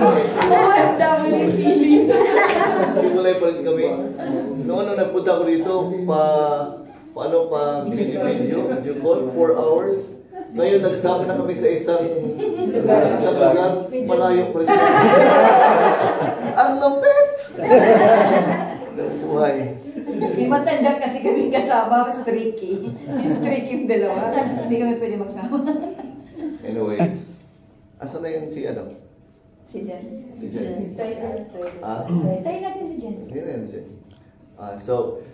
OFW feeling. Hiwalay pa rin kami. Noon nung nagpunta ko dito, video call, 4 hours. Ngayon, nagsama na kami sa isang lugar, malayo pa rin. Ang lupit! Buhay. May matanda kasi kami kasama, streaky. Yung streaky yung dalawa. Hindi kami pwede magsama. Anyway, asan na yun si Adam? Si Jen. Si Jen. Tayo natin si Jen. Hindi na yun siya. So,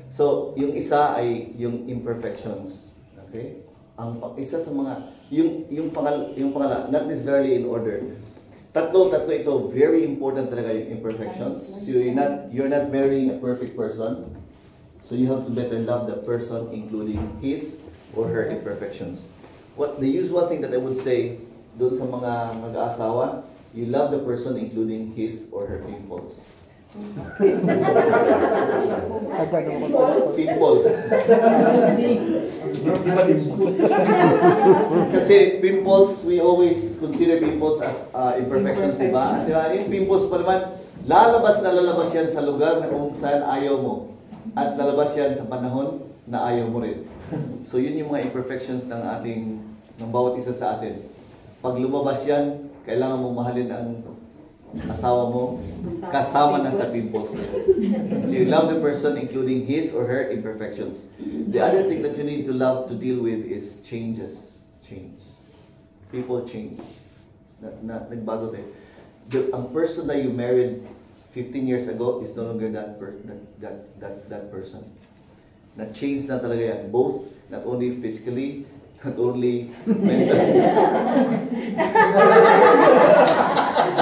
yung isa ay yung imperfections. Okay? Ang isa sa mga, yung pangala, not necessarily in order. Tatlo ito, very important talaga yung imperfections. So you're not marrying a perfect person. So you have to better love the person, including his or her imperfections. What the usual thing that I would say doon sa mga mag-aasawa, you love the person, including his or her pimples. Pimples. Kasi pimples, we always consider pimples as imperfections, diba? Yung pimples pa naman, lalabas yan sa lugar na kung saan ayaw mo. At lalabas yan sa panahon na ayaw mo rin. So yun yung mga imperfections ng bawat isa sa atin. Pag lumabas yan, kailangan mo mahalin ang asawa mo kasama na sa pimples. So you love the person including his or her imperfections. The other thing that you need to love to deal with is changes. Change. People change. Nagbago tayo. Ang person that you married 15 years ago is no longer that person. Na-change na talaga yan. Both, not only physically, not only mentally.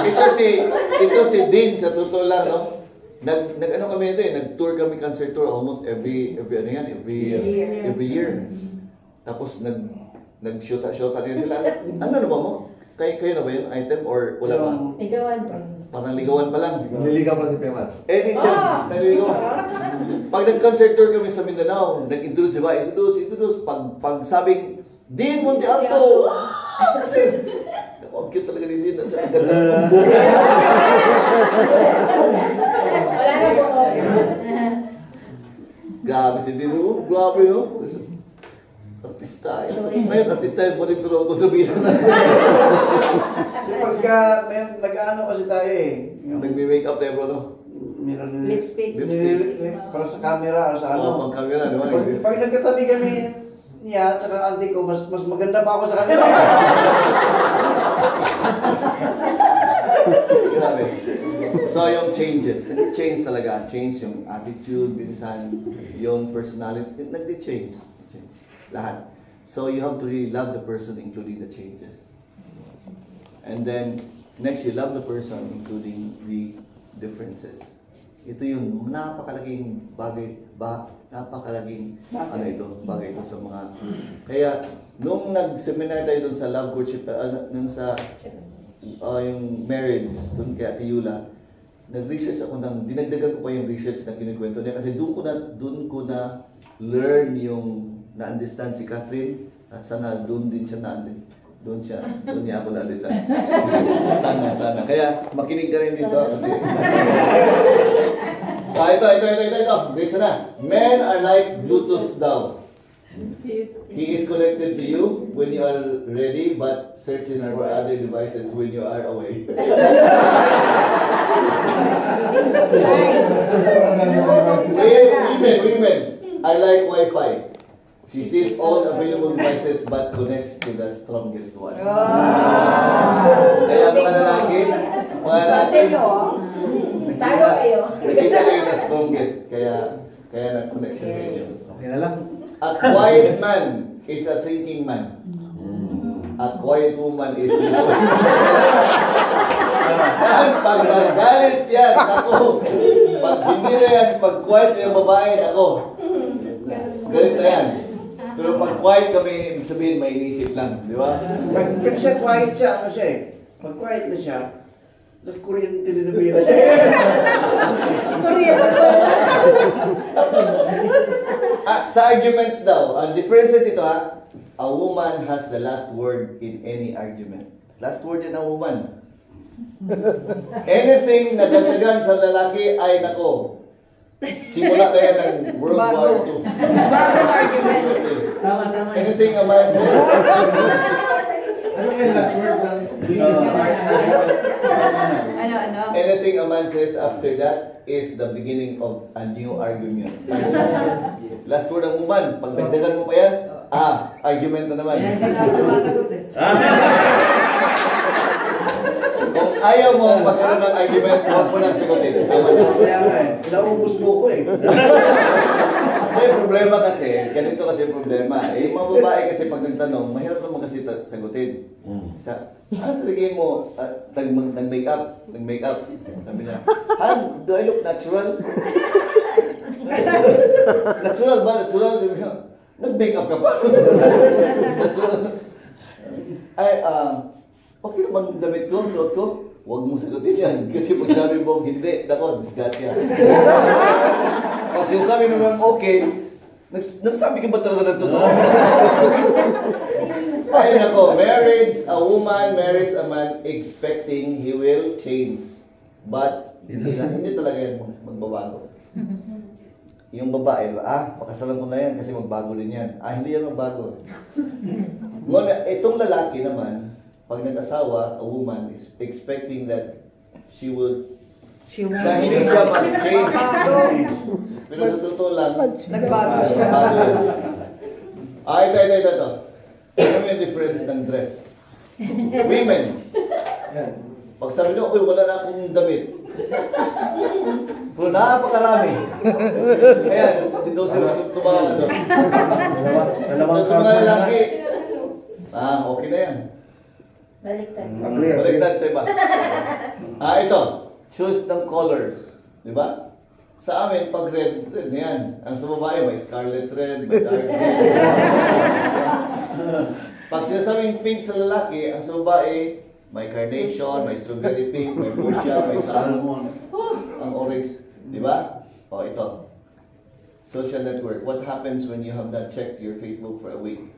ito si Dean, sa totoo lang, no? Nag-ano kami ito nag-tour kami, concert tour almost every year. Tapos nag-shoot din sila. Ano na ba mo? Kayo na ba yung item or wala pa? Ligawan pa. Parang ligawan pa lang. Nililigaw pa si Pemar. Di siya. Naliligawan. Pag nag-concert tour kami sa Mindanao, nag-introduce, diba? Introduce. Pag sabing, Dean Monte Alto! Kasi, ang cute talaga ni Dean. At sa ganda ng buhay. Wala na po. Grabe si Dean. Grabe yun. Artista yun. Ngayon, artista yun. Pwede ko ito sabihin na. Pagka nag-ano kasi tayo Nagme-makeup tayo po, no? Lipstick. Para sa camera o sa ano. Oo, pang camera, di ba? Pag nagkatabi kami niya, tsaka auntie ko, mas maganda pa ako sa kanila. Grabe. So, yung changes. Change talaga. Change yung attitude, bilisan, yung personality. Nagdi-change. Lahat. So, you have to really love the person, including the changes. And then, next, you love the person, including the differences. Ito yung napakalaging bagay ito sa mga... Kaya, nung nag-seminar tayo dun sa love courtship, nung sa yung marriage, dun kay Ate Yula, nag-research ako dinagdagan ko pa yung research na kinikwento niya kasi dun ko na learn yung na-understand si Catherine at sana doon niya ako na-understand. Sana. Kaya makinig ka rin dito. Ito. Next na. Men are like Bluetooth daw. He is connected to you when you are ready but searches for other devices when you are away. Women are like Wi-Fi. She sees all available devices but connects to the strongest one. Kaya mga lalaki, Talo kayo. nakita kayo na strongest, kaya nag-connect siya sa inyo. Okay na lang. A quiet man is a thinking man. A quiet woman is pag nagalit yan, ako. Pag hindi na yan, pag quiet yung babae, ako. Galit na yan. Pero pag quiet kami, ibig sabihin, may inisip lang, di ba? Pag siya quiet siya, ano siya Pag quiet na siya, nag-Korean telenovela siya. Korean. Sa arguments daw, ang differences ito a woman has the last word in any argument. Last word yan ang woman. Anything na dagdagan sa lalaki ay nako. Simula na yan ng World War II. Bagong argument. Anything a man says, Ano kaya last word ng Ano? anything a man says after that is the beginning of a new argument. Last word ng woman, pag dagdagan mo pa yan, argument na naman. Kung ayaw mo magkaroon ng argument, huwag mo nang sagutin. Tama na. Kaya nga naubos mo ko May problema kasi, ganito kasi yung problema. Yung mga babae kasi pag nagtanong, mahirap naman kasi sagutin. Sa tingin mo, nag-makeup. Sabi niya, do I look natural? Natural ba? Natural? Nag-makeup ka pa. Natural. Okay naman damit ko, suot ko. Huwag mong sagutin yan. Kasi pag sinabi mo, hindi, dako, disgust yan. Pag sinasabi naman, okay, nagsabi ka ba talaga ng totoo? Ay nako, a woman marries a man expecting he will change. But, hindi talaga yan magbabago. Yung babae, pakasalan ko na yan kasi magbago din yan. Hindi yan magbago. Ngunit, itong lalaki naman, pag nag-asawa, a woman is expecting that she will na hindi siya mag-change. Pero sa totoo lang, Nagbago siya. Ito. Ano yung difference ng dress? Women. Pag sabi nyo, wala na akong damit. Pero napakarami. Ayan, si Dosir tumawa na doon. Tapos sa mga lalaki, okay na yan. Baliktad sa iba. Ito. Choose ng colors. Di ba? Sa amin, pag red na yan. Ang sa babae, may scarlet red, may dark red. Pag sinasabing pink sa lalaki, ang sa babae, may carnation, may strawberry pink, may fuchsia, may salmon. Ang orange. Di ba? Ito. Social network. What happens when you have not checked your Facebook for a week?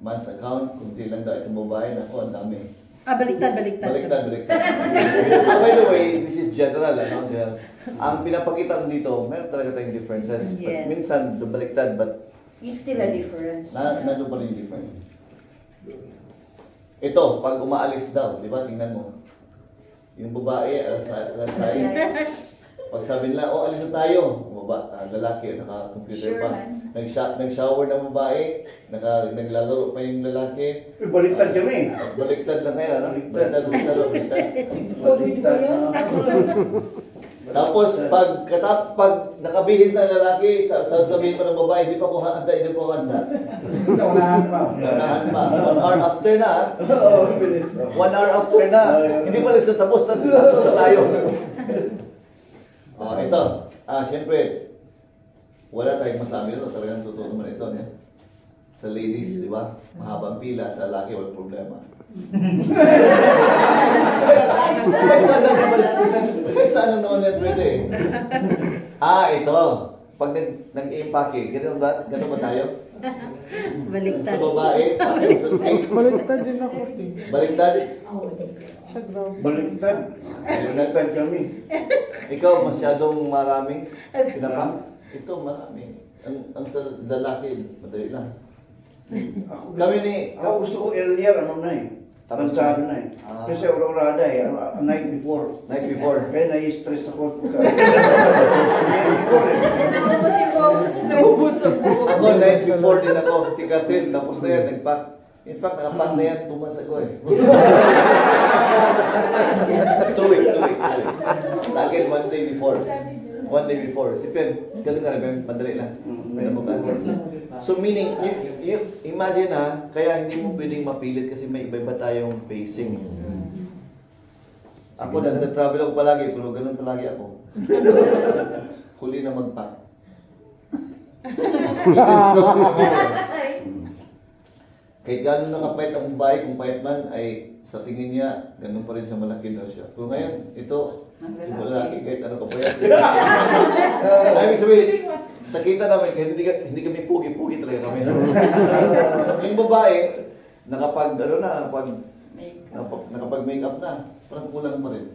Man's account, kunti lang daw itong babae, naku, ang dami. Baliktad. Baliktad. By the way, this is general, General. Ang pinapakita dito, meron talaga tayong differences. Yes. Minsan, baliktad, but It's still a difference. nandun pa rin yung difference. Ito, pag umaalis daw, di ba, tingnan mo. Yung babae, alas 6. Pag sabi nila, alis na tayo. Lalaki, naka-computer Sure, pa. Nag-shower ng babae, naglalaro pa yung lalaki. Baliktad kami. Baliktad lang kaya, ano? Baliktad. Tapos, pag nakabihis na lalaki, sasabihin pa ng babae, hindi pa ako handa. Unahan pa. 1 hour after na, Oo, bilis. 1 hour after na, hindi pa rin tapos na tayo. Ito, siyempre, wala tayong masabi ito, talagang totoo naman ito. Sa ladies, di ba? Mahabang pila, sa lalaki, walang problema. Kahit saan naman yan pwede. Ito. Pag nag-i-impake, gano'n ba tayo? Baliktad. Sa babae, suitcase. Baliktad din ako. Baliktad. Baliktad. Baliktad kami. Ikaw, masyadong maraming pinapa. Ito, marami. Ang sa lalaki, madali lang. Kami ni... Ako gusto ko earlier, Tansado na Kasi orada night before. Night before. Kaya nai-stress ako. Nakubusin ko ako sa stress. Ako, night before din ako. Si Catherine, tapos na yan, nag-pack. In fact, nakapack na yan, 2 months ago 2 weeks. Sa akin, 1 day before. 1 day before. Si Pen, ganun nga na, madali lang. May nabukasan. So meaning, you imagine kaya hindi mo pwedeng mapilit kasi may iba-iba tayong pacing. Ako, nag-travel ako palagi, pero ganun palagi ako. Huli na mag-pack. Kahit gano'n nakapait ang babae, kung pait man, ay sa tingin niya, ganun pa rin siya, malaki daw siya. Pero ngayon, ito, yung lalaki, kahit ano ka pa yan. Ibig sabihin, sa kita namin, kahit hindi kami pugi-pugi talaga kami. Yung babae, nakapag-make up na. Parang kulang pa rin.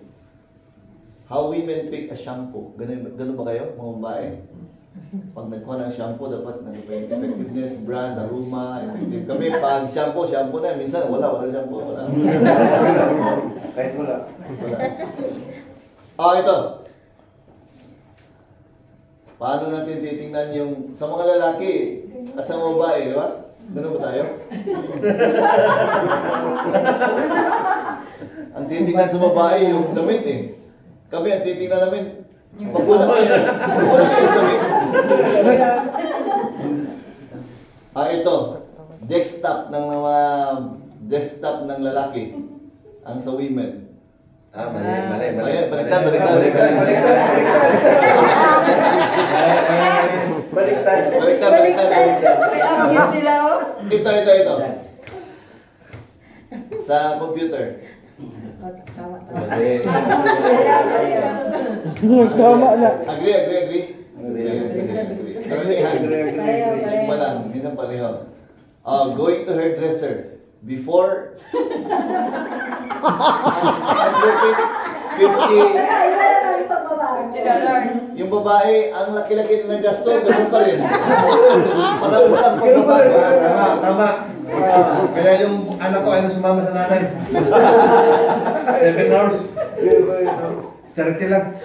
How women pick a shampoo. Ganun ba kayo, mga babae? Pag nagkuha ng shampoo, dapat effectiveness, brand, aroma, effective. Kami, pag shampoo na. Minsan, wala shampoo. Wala. Kahit wala. Ito. Paano natin titingnan yung sa mga lalaki at sa mga babae, di ba? Ganun ba tayo? Ang titingnan sa babae yung damit eh. Kami ang titingnan namin pag wala kayo damit. Ito. Desktop ng lalaki. Ang sa women. Mali. Baliktad. Yan sila, oh. Ito. Sa computer. Tama. Tama na. Agree. Sigma lang, minsan pareho. Going to hairdresser. Before under 50 yung babae, ang laki-laki na gasto, ganun pa rin. Parang walang pagbabago. Tama. Kaya yung anak ko ay sumama sa nanay. 7 hours. Charity lang.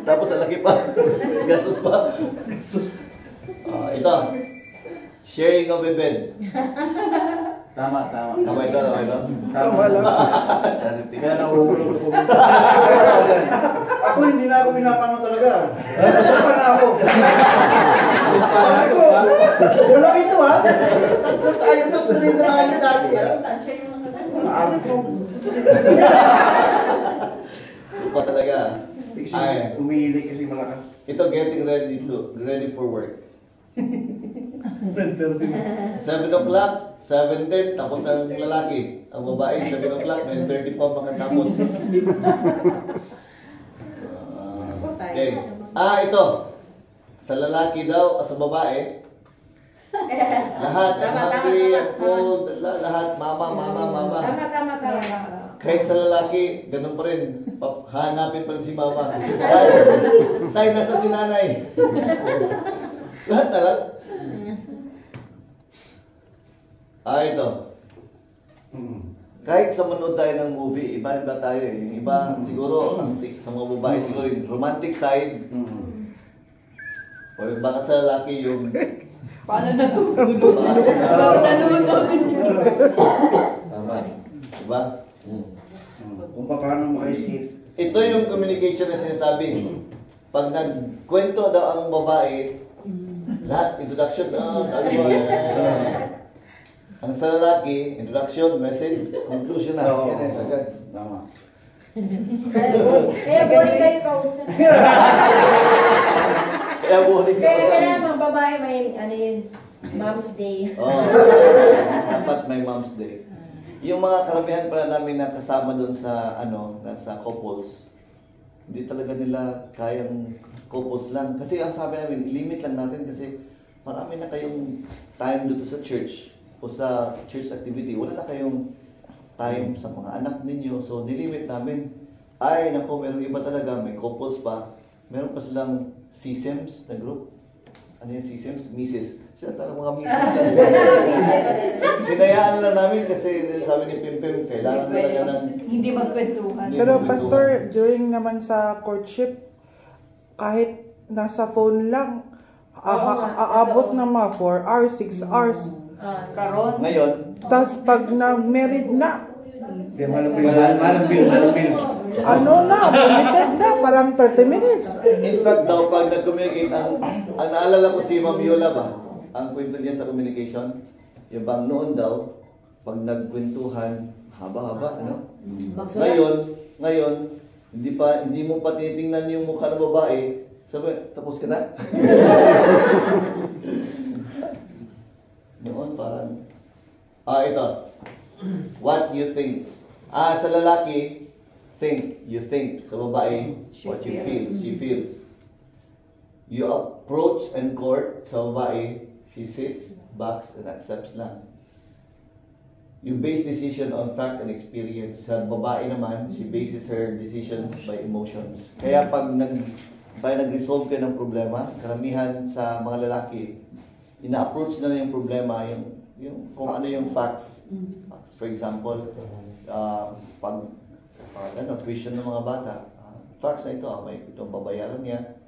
Tapos ang laki pa. Gastos pa. Ito. Sharing of a bed. Tama. Tama ito. Tama lang. Charity. Kaya nauulog ko. Ako hindi na ako pinapano talaga. Nasusupa na ako. Sabi ko, wala ito ha. Tatlo tayo na kayo dati ha. Maaari ko. Supa talaga. Ay. Umiilig kasi malakas. Ito, getting ready for work. 7 o'clock, 7:10, tapos ang lalaki. Ang babae, 7 o'clock, 9:30 pa makatapos. Okay. Ito. Sa lalaki daw, sa babae, lahat, happy, cold, lahat, mama. Tama. Kahit sa lalaki, ganun pa rin. Hanapin pa rin si mama. Tay, nasa si nanay. Lahat na lang. Ito. Kahit sa manood tayo ng movie, iba tayo eh. Yung iba, siguro, sa mga babae, siguro yung romantic side. O yung baka sa lalaki, yung... Paano natutulog? Nalunod. Tama. Diba? Kung paano maka-escape. Ito yung communication na sinasabi. Pag nagkwento daw ang babae, lahat, introduction, ang sa lalaki, introduction, message, conclusion na. Oo. Yan agad. Tama. Kaya boring kayo kausap. Kaya buhay ka Kaya sa mga babae may Mom's Day. dapat may Mom's Day. Yung mga karamihan pala namin na kasama doon sa nasa couples, hindi talaga nila kayang couples lang. Kasi ang sabi namin, limit lang natin kasi marami na kayong time dito sa church o sa church activity. Wala na kayong time sa mga anak ninyo. So, nilimit namin. Ay, nako, meron iba talaga. May couples pa. Meron pa silang CSEMS na group. Ano yung CSEMS? Mises. Sila talaga mga mises lang. Hinayaan lang namin kasi sabi ni Pimpim, kailangan talaga ng... Hindi magkwentuhan. Pero pastor, during naman sa courtship, kahit nasa phone lang, aabot ng mga 4 hours, 6 hours. Karon. Ngayon, Tapos pag na-married na, Malang bil. limited na, parang 30 minutes. in fact daw, pag nag-communicate, ang naalala ko si Ma'am Yola ba? Ang kwento niya sa communication, yung bang noon daw, pag nagkwentuhan, haba-haba, ano? Ngayon, hindi mo pa tinitingnan yung mukha ng babae, sabi, tapos ka na? Noon parang, ito. What you think. Sa lalaki, you think. Sa babae, what you feel. She feels. You approach and court. Sa babae, she sits, backs, and accepts lang. You base decision on fact and experience. Sa babae naman, she bases her decisions by emotions. Kaya pag nag-resolve ka ng problema, karamihan sa mga lalaki, ina-approach na yung problema, yung kung ano yung facts. For example, pag tuition ng mga bata, facts na ito, may itong babayaran niya,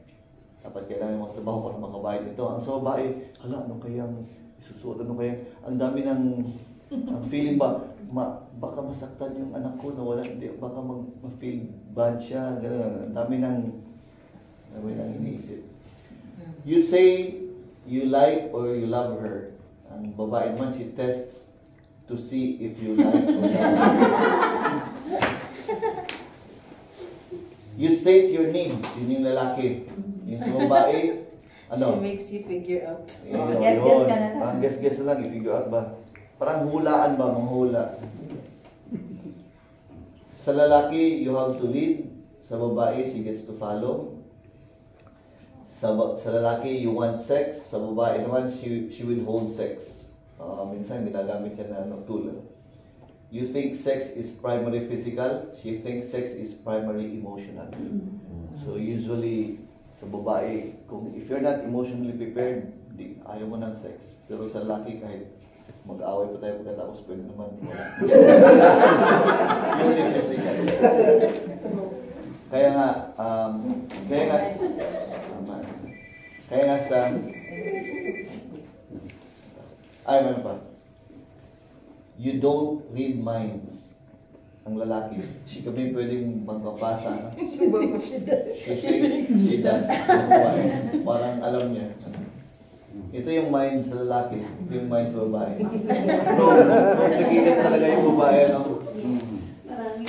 dapat kailangan yung magtrabaho para makabayad ito. Ang sa babae, ano kayang isusuot, ano kaya, ang dami ng ang feeling ba, baka masaktan yung anak ko na wala, hindi, baka ma-feel bad siya, gano'n. Ang dami nang iniisip. You say you like or you love her. Ang babae naman, she tests to see if you like or love her. You state your needs, yun yung lalaki. Yung sa babae, She makes you figure out. Guess-guess ka na lang. Parang guess-guess na lang, i-figure out ba? Parang hulaan ba, manghula. Sa lalaki, you have to lead. Sa babae, she gets to follow. Sa lalaki, you want sex. Sa babae naman, she will hold sex. Minsan, ginagamit yan na tool. You think sex is primary physical. She thinks sex is primary emotional. So usually, sa babae, if you're not emotionally prepared, ayaw mo ng sex. Pero sa lalaki, kahit mag-away pa tayo pagkatapos, pwede naman. Purely physical. Kaya nga sa meron pa. You don't read minds. Ang lalaki. Kami pwedeng magpapasa. She does. Parang alam niya. Ito yung mind sa lalaki. Ito yung mind sa babae. Complicated talaga yung babae.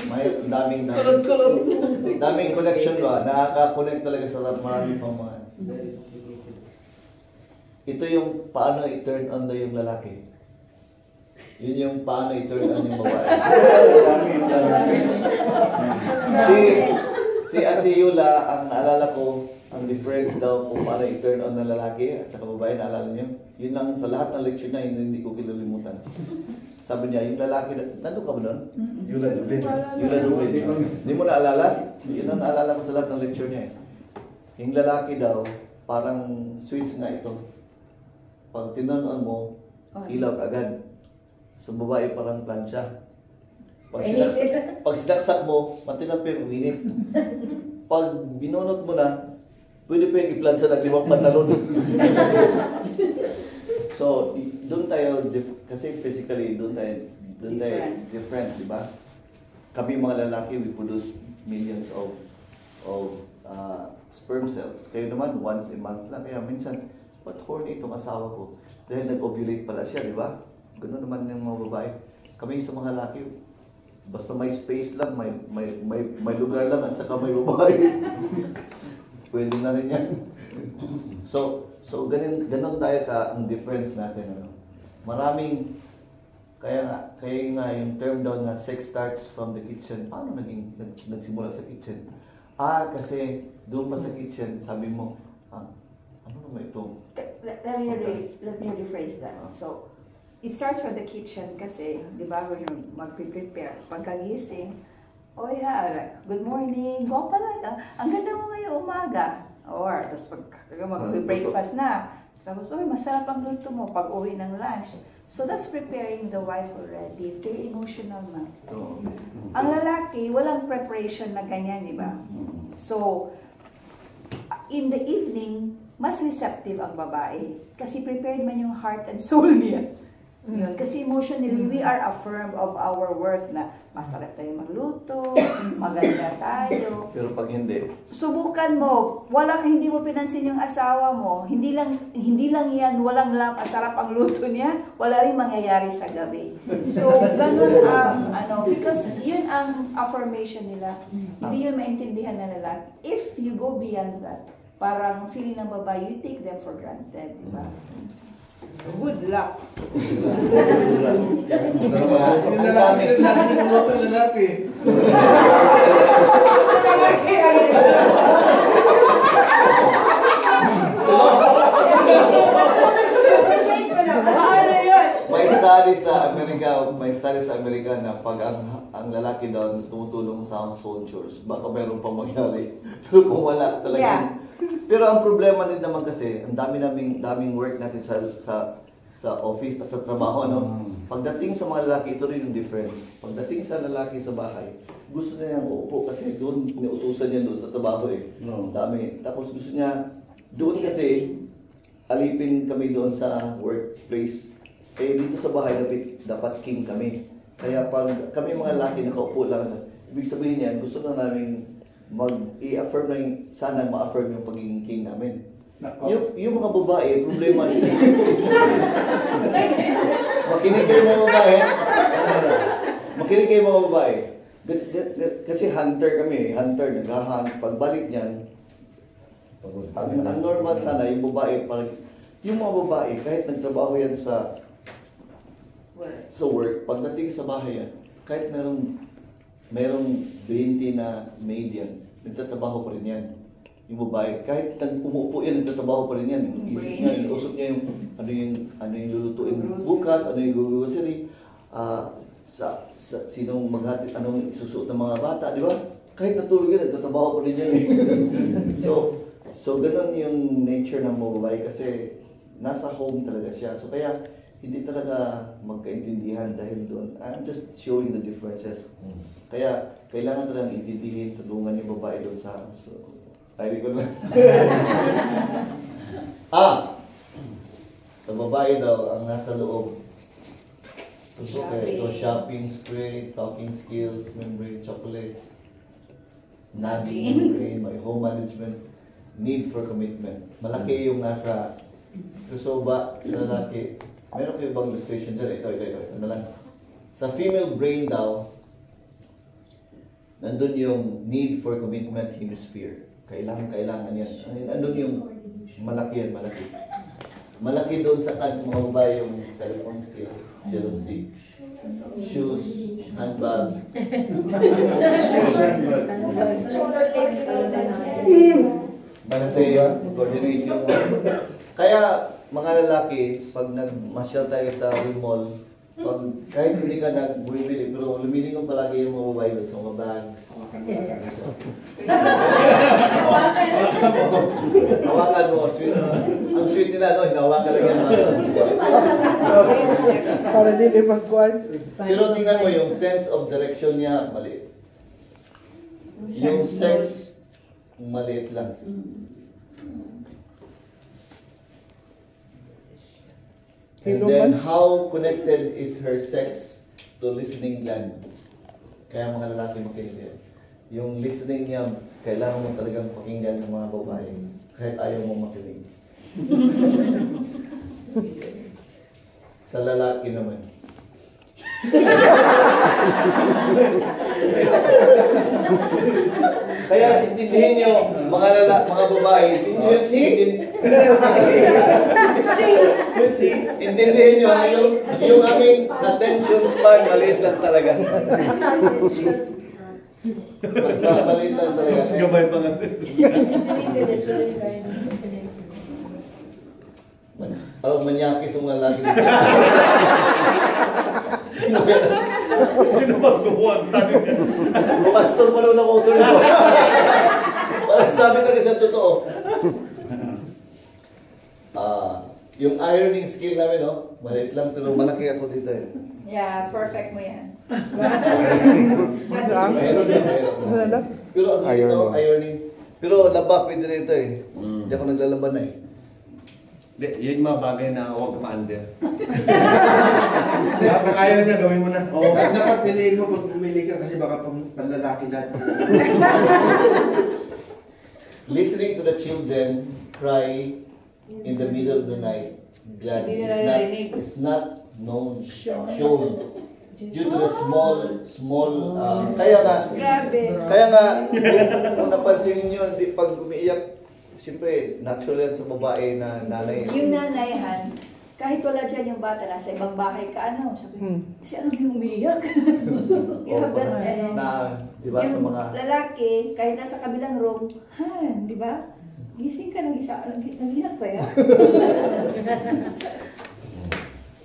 May daming connection ba? Nakaka-connect talaga sa maraming pang mga. Ito yung paano i-turn on yung lalaki. Yun yung paano i-turn on yung babae. Si Ate Yula, ang naalala ko, ang difference daw kung paano i-turn on ng lalaki at saka babae, naalala niyo? Yun lang sa lahat ng lecture na, yun hindi ko kilalimutan. Sabi niya, yung lalaki, nandun ka ba nun? Yula Dubin. Hindi mo naalala? Yun ang naalala ko sa lahat ng lecture niya. Yung lalaki daw, parang switch na ito. Pag tinan-on mo, ilaw agad. Sa babae parang plancha. Pag sinaksak mo, matilang pa yung uminit. Pag binunot mo na, pwede pa yung i-plancha ng 5 pantalon. So, doon tayo, kasi physically, doon tayo different, di ba? Kami mga lalaki, we produce millions of sperm cells. Kayo naman, once a month lang. Kaya minsan, ba't horny itong asawa ko? Dahil nag-ovulate pala siya, di ba? Ganoon naman yung mga babae. Kami sa mga lalaki, basta may space lang, may lugar lang at saka may babae. Pwede na rin yan. So ganun tayo ang difference natin. Ano? Maraming, kaya nga yung term daw na sex starts from the kitchen. Paano nagsimula sa kitchen? Kasi doon pa sa kitchen, sabi mo, ano naman ito? Let me rephrase that. So, it starts from the kitchen kasi, di ba, when mag-prepare, pagkagising, good morning, go pala, ang ganda mo ngayong umaga. Or, tapos mag-breakfast na. Tapos, masarap ang luto mo pag uwi ng lunch. So, that's preparing the wife already. Kaya emotional na. Ang lalaki, walang preparation na ganyan, di ba? So, in the evening, mas receptive ang babae. Kasi prepared man yung heart and soul niya. Yun. Kasi emotionally, we are affirmed of our worth na masarap tayo magluto, maganda tayo. Pero pag hindi, subukan mo, hindi mo pinansin yung asawa mo, hindi lang yan, walang lang, masarap ang luto niya, wala rin mangyayari sa gabi. So, ganun ang, because yun ang affirmation nila. Hindi yun maintindihan na lalaki. If you go beyond that, parang feeling ng babae, you take them for granted, di ba? Good luck. Yung lalaki niluto yung lalaki. may studies sa Amerika, may studies Amerika na pag ang lalaki daw tumutulong sa household chores, baka meron pang mangyari. Pero kung wala talaga. Yeah. Pero ang problema din naman kasi, ang daming work natin sa office, sa trabaho, ano? Pagdating sa mga lalaki, ito rin yung difference. Pagdating sa lalaki sa bahay, gusto niya yung uupo kasi doon, inuutusan niya doon sa trabaho eh. No. Dami. Tapos gusto niya, doon kasi, alipin kami doon sa workplace. Eh dito sa bahay, dapat king kami. Kaya pag kami mga lalaki nakaupo lang, ibig sabihin yan, gusto na namin i-affirm na sana ma-affirm yung pagiging king namin. Yung mga babae, problema nila. Makinig kayo mga babae. Makinig kayo mga babae. Kasi hunter kami, nag-hunt. Pagbalik niyan, ang normal sana, yung babae, yung mga babae, kahit nagtrabaho yan sa work, pagdating sa bahay yan, kahit merong 20 na maid yan, nagtatrabaho pa rin yan. Yung babae, kahit umuupo yan, nagtatrabaho pa rin yan. Yung isip niya, yung usap niya yung ano yung lulutuin bukas, ano yung grocery, sinong maghatid, anong isusuot ng mga bata, di ba? Kahit natulog yan, nagtatrabaho pa rin yan. So ganun yung nature ng mga babae kasi nasa home talaga siya. So kaya hindi talaga magkaintindihan dahil doon. I'm just showing the differences. Kaya kailangan talagang intindihin, tulungan yung babae doon sa... So, ay, ko na. Sa babae daw, ang nasa loob. Ito shopping spree, talking skills, memory, chocolates, nagging, memory, my home management, need for commitment. Malaki yung nasa... So ba, sa lalaki, meron kayo bang illustration dyan? Ito na lang. Sa female brain daw, nandun yung need for commitment hemisphere. Kailangan yan. Nandun yung malaki yan, malaki. Malaki doon sa mga babae yung telephone skills, jealousy, shoes, handbag. Balanse, coordinate yung... Kaya, mga lalaki, pag nagmasyal tayo sa mall, kahit hindi ka nagbibili, pero lumilingon palagi yung mga babae doon sa mga bags. Hawakan mo, sweet. Ang sweet nila, no? Hinawakan lang yan. Para din ipagkuhan. Pero tingnan mo yung sense of direction niya, maliit. Yung sex, maliit lang. And then, how connected is her sex to listening gland? Kaya mga lalaki makinig yan. Yung listening niya, kailangan mo talagang pakinggan ng mga babae, kahit ayaw mo makinig. Sa lalaki naman. Kaya intindihin nyo, mga babae, intindihin nyo, yung aming attention span, maliit lang talaga. Maliit lang talaga. Mas gabay pa natin. Parang manyakis ang lalaki dito. Sino ba gumawa? Pastor pa naman ang author nito. Parang sabi talaga sa totoo. Yung ironing skill namin, no? Maliit lang pero malaki ako dito eh. Yeah, perfect mo yan. Meron din, meron. Pero ang ironing. Pero laba, pwede rin ito eh. Hindi ako naglalaban na eh. Yan yung mga bagay na huwag ma-under. Kung ayaw niya, gawin mo na. Oo, dapat piliin mo pag pumili ka kasi baka panlalaki lahat. Listening to the children cry in the middle of the night, glad is not shown due to the small kaya nga kung napansin niyo pag umiiyak, siyempre natural yan sa babae na nanay. Yung nanayhan, kahit wala dyan yung bata, nasa ibang bahay ka, sabi, kasi ano yung umiiyak? You have that, di ba, sa yung mga lalaki, kahit nasa kabilang room, di ba? Gising ka ng isa, nag-inak pa yan?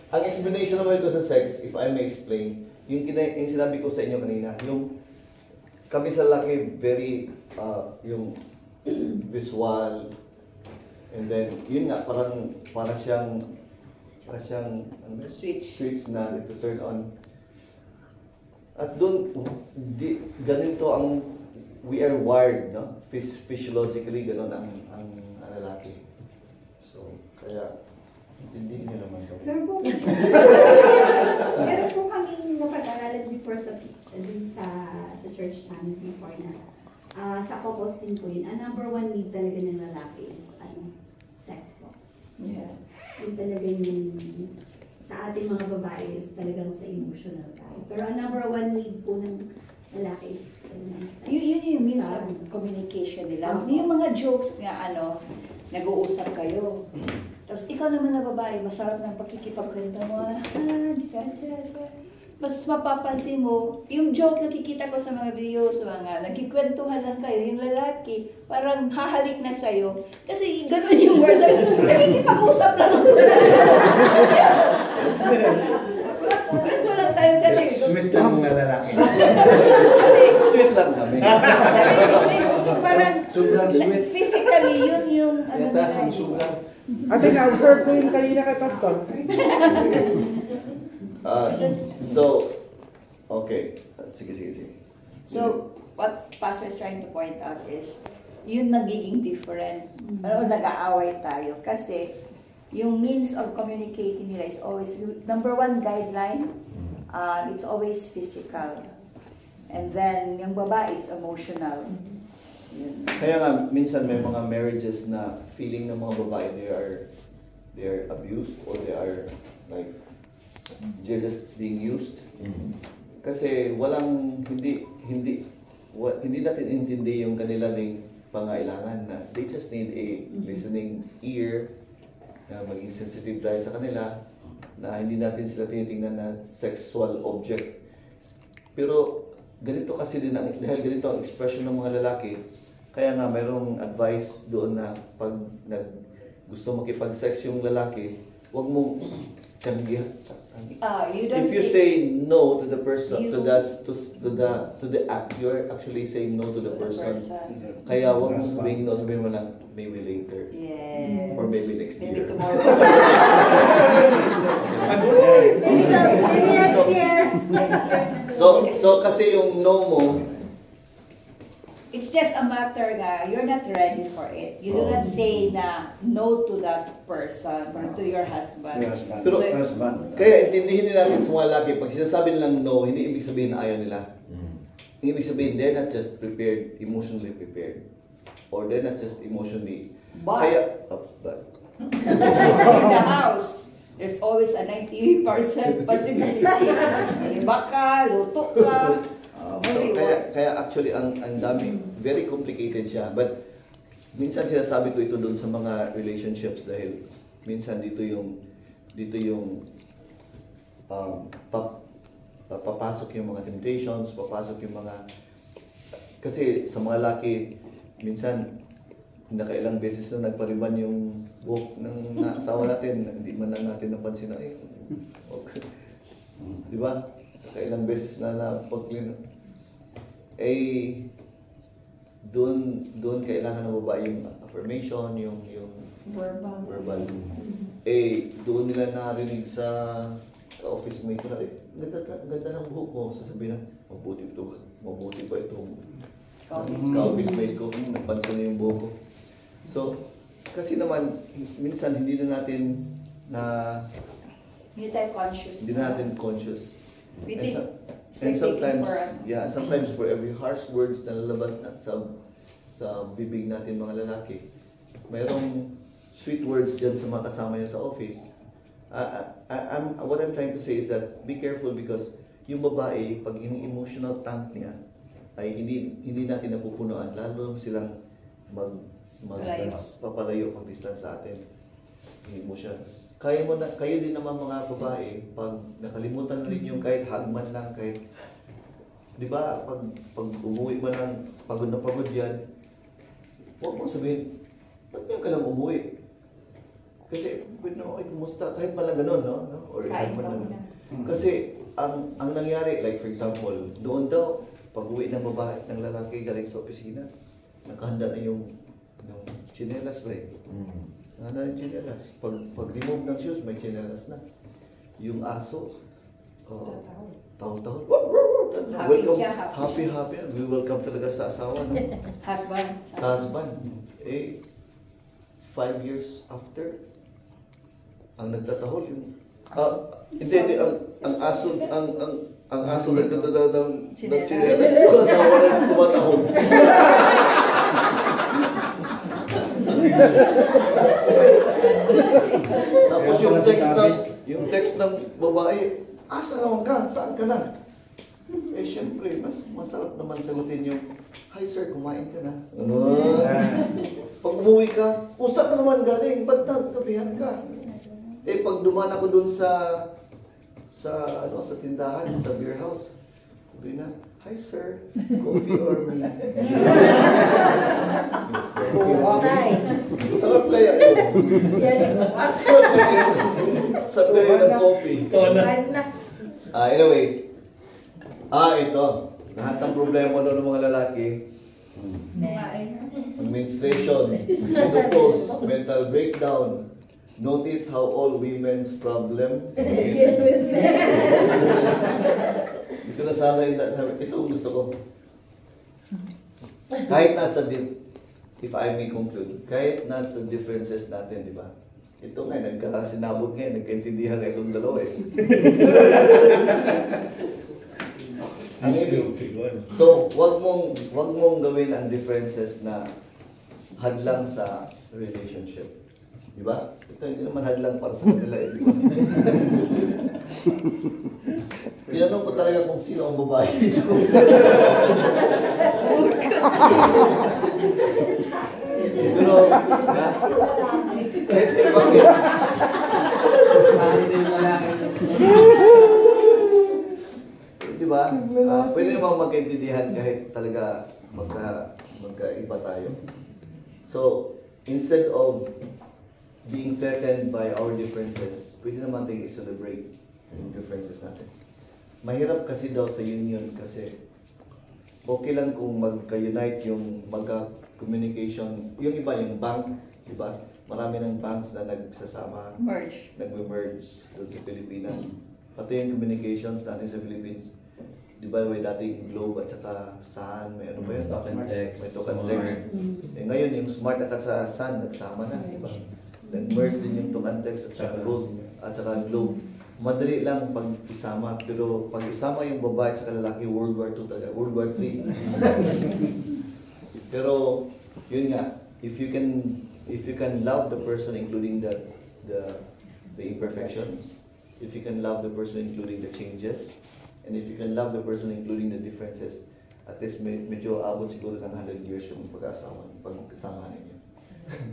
Ang explanation naman ito sa sex, if I may explain, yung sinabi ko sa inyo kanina, yung kami sa lalaki, very, yung visual, and then, yun nga, para siyang, ano ba? Switch na ito turn on. At doon, ganito ang, we are wired, no? Physiologically, gano'n ang lalaki. So, kaya, hindi niyo naman ito. Meron po kaming napag-aralan before sa church namin before na sa couples din po yun. Ang number one need talaga ng lalaki is sex po. Yeah. Yun talaga yung sa ating mga babae is talagang sa emotional tayo. Pero ang number one need po ng lalaki is Yun yung means of communication nila. Yung mga jokes nga nag-uusap kayo. Tapos ikaw naman na babae, masarap ng pakikipagkwento mo. Mas mapapansin mo, yung joke nakikita ko sa mga videos, nagkikwentuhan lang kayo, yung lalaki, parang hahalik na sa'yo. Kasi gano'n yung words, nakikipag-usap lang ako sa'yo. Kwento lang tayo kasi. Sweet lang mga lalaki. Sweet lang kami. Kasi parang Sobrang sweet. physically, yun yung Yan taas ang sugar. Ate, na-observe ko yung kanina kay Pastor. So, okay. Sige. So, what Pastor is trying to point out is, yun nagiging different. Nag-aaway tayo. Kasi, yung means of communicating nila is always, number one guideline, it's always physical. And then, yung babae, it's emotional. Yun. Kaya nga, minsan may mga marriages na feeling ng mga babae, they are abused or they are like, they're just being used. Kasi hindi natin intindi yung kanila ding pangailangan na they just need a listening ear na maging sensitive tayo sa kanila, na hindi natin sila tinitingnan na sexual object. Pero ganito kasi din, dahil ganito ang expression ng mga lalaki, kaya nga mayroong advice doon na pag gusto makipag-sex yung lalaki, huwag mong tanggihan. If you say no to the person, to the act, you're actually saying no to the person. Kaya huwag mo sabihin no, sabihin mo lang, maybe later. Yeah. Or maybe next Maybe year. tomorrow. Maybe next year. So kasi yung no mo, It's just a matter na you're not ready for it. You do not say na no to that person or to your husband. Pero- husband. kaya intindihin din natin sa mga lalaki, pag sinasabi nilang no, hindi ibig sabihin na ayaw nila. Ibig sabihin, they're not just prepared, emotionally prepared. Or they're not just emotionally. But But in the house, there's always a 90% possibility. Iba ka, luto ka. kaya actually ang dami, very complicated siya. But minsan sinasabi ko ito doon sa mga relationships dahil minsan dito yung papasok yung mga temptations, papasok yung mga, kasi sa mga laki minsan nakailang beses na nagpariban yung buhok ng asawa natin, hindi man lang natin napansin na okay. Di ba? Nakailang beses na napag-clean. Doon kailangan ng babae yung affirmation, yung verbal. Doon nila narinig sa office mate ko na, ganda ng buhok mo. Sasabihin na, mabuti pa itong office mate ko, napansin na yung buhok ko. So, kasi naman, minsan hindi na natin Hindi tayo conscious. Hindi natin conscious. We And, think so- it's and like sometimes, taking sometimes for every harsh words na lalabas na sa bibig natin mga lalaki, mayroong sweet words dyan sa mga kasama niya sa office. What I'm trying to say is that be careful because yung babae, pag yung emotional tank niya, ay hindi natin napupunuan, lalo silang papalayo, mag-distance sa atin. Yung emotion. Kayo din naman mga babae, pag nakalimutan na rin yung kahit hagman lang, kahit, di ba, pag umuwi mo ng pagod na pagod yan, huwag mo sabihin, ba't ngayon ka lang umuwi? Kasi, pwede na, kumusta? Kahit pala ganun, no? Or Kahit hagman pa lang. muna. Kasi, ang nangyari, like for example, doon daw, pag-uwi ng babae, ng lalaki galing sa opisina, nakahanda na yung chinelas ba eh. Nakahanda na yung chinelas. Pag-remove ng shoes, may chinelas na. Yung aso, taon-taon. Happy siya, happy Happy. We welcome talaga sa asawa, no? Husband. Sa husband. 5 years after, ang nagtatahol yung hindi, ang aso nagtatahol ng chinelas. Yung asawa na tumatahol. Tapos yung text ng babae, asa naman ka? Saan ka na? Eh, syempre, mas masarap naman sagutin yung, hi sir, kumain ka na. Pag umuwi ka, saan ka naman galing? Ba't nagkabihan ka? Eh, pag dumaan ako dun sa tindahan, sa beer house, sabi na, hi sir, coffee or me? Tay. Sarap kaya yun. Sarap kaya yun. Sarap kaya yun ng coffee. Anyways, ito. Lahat ng problema doon ng mga lalaki, menstruation, menopause, mental breakdown. Notice how all women's problem ito na sana yung ito ang gusto ko. Kahit if I may conclude, kahit nasa differences natin, di ba? Ito nga, nagkasinabot nga, nagkaintindihan nga itong dalawa eh. So, wag mong gawin ang differences na hadlang sa relationship. Di ba? Ito hindi naman hadlang para sa kanila eh. Di ba? Tinanong ko talaga kung sino ang babae dito. Pero, bakit? Di ba? Pwede naman magkaintindihan kahit talaga magkaiba tayo. So, instead of being threatened by our differences, pwede naman tayong i-celebrate yung differences natin. Mahirap kasi daw sa union kasi okay lang kung magka-unite yung magka-communication. Yung iba, yung bank, di ba? Marami ng banks na nag-merge doon sa Pilipinas. Pati yung communications natin sa Philippines. Di ba may dating Globe at saka Sun, may ano ba yun? May Token Text. Ngayon yung Smart at saka Sun nagsama na, di ba? Nag-merge din yung Tokantex at saka Globe. Madali lang pag-isama, pero pag-isama yung babae at saka lalaki, World War II talaga, World War III. Pero, yun nga, if you can love the person including the imperfections, if you can love the person including the changes, and if you can love the person including the differences, at least medyo abot siguro ng 100 years yung pagkasama ninyo.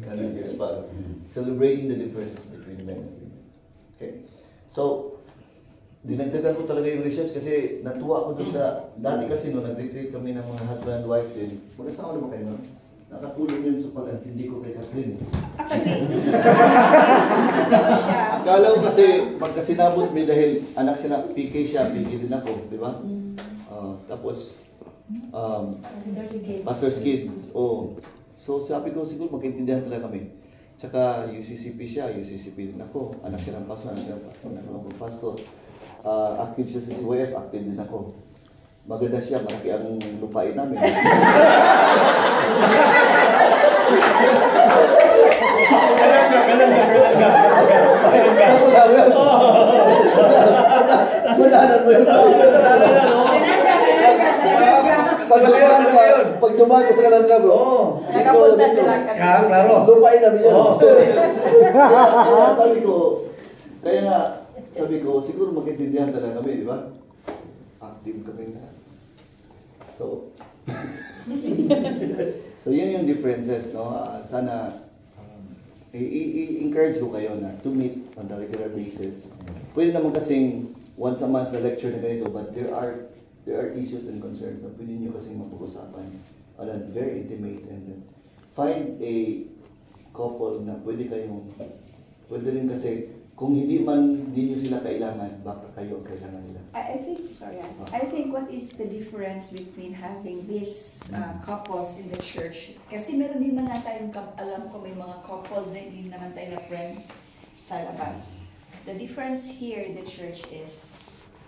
100 years pa. Celebrating the differences between men and women. Okay? So, dinagdagan ko talaga yung research kasi natuwa ako dun sa, dati kasi no, nag-retreat kami ng mga husband and wife din. Mag-asawa naman kayo, no? Nakatulong yun sa pag-antindi ko kay Catherine. Akala ko kasi, pagkasinabot may dahil anak siya na, PK siya, PK din ako, di ba? Tapos, pastor's kid. So sabi ko, siguro magkaintindihan talaga kami. Tsaka UCCP siya, UCCP din ako. Anak siya ng pastor, anak ng pastor. Active siya sa CYF, active din ako. Maganda siya, malaki ang lupain namin. Madahanan mo yun. Pag dumaan ka sa kanan ka, bro. Nakapunta sila kasi. Klaro. Lupain namin yan. Sabi ko, siguro magkaintindihan talaga kami, di ba? Active kami na. So yun yung differences, no? Sana i-encourage ko kayo na to meet on a regular basis. Pwede naman kasing once a month na lecture na ganito, but there are issues and concerns na pwede nyo kasing mapag-usapan. Very intimate, and then find a couple na pwede rin kasi kung hindi man ninyo sila kailangan, baka kayo ang kailangan nila. I think, sorry, I think what is the difference between having these couples in the church? Kasi meron din man na tayong, alam ko may mga couple na hindi naman tayo na friends sa labas. The difference here in the church is,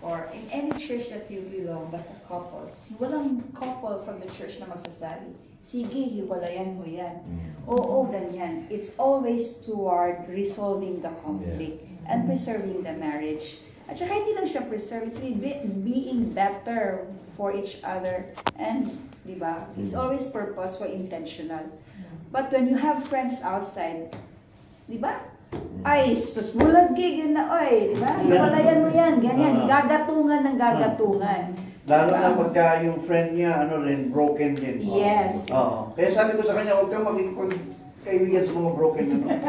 or in any church that you belong, basta couples, walang couple from the church na magsasabi, sige, hiwalayan mo yan. Oo, ganyan. It's always toward resolving the conflict and preserving the marriage. At saka hindi lang siya preserve, it's being better for each other. And, di ba, it's always purposeful, intentional. But when you have friends outside, di ba, ay, sus mo lagi, yun na, oy, di ba, hiwalayan mo yan, ganyan, gagatungan ng gagatungan. Lalo na pagka yung friend niya, ano rin, broken din. Yes. Oo. Kaya sabi ko sa kanya, huwag kang makikipagkaibigan sa mga broken na.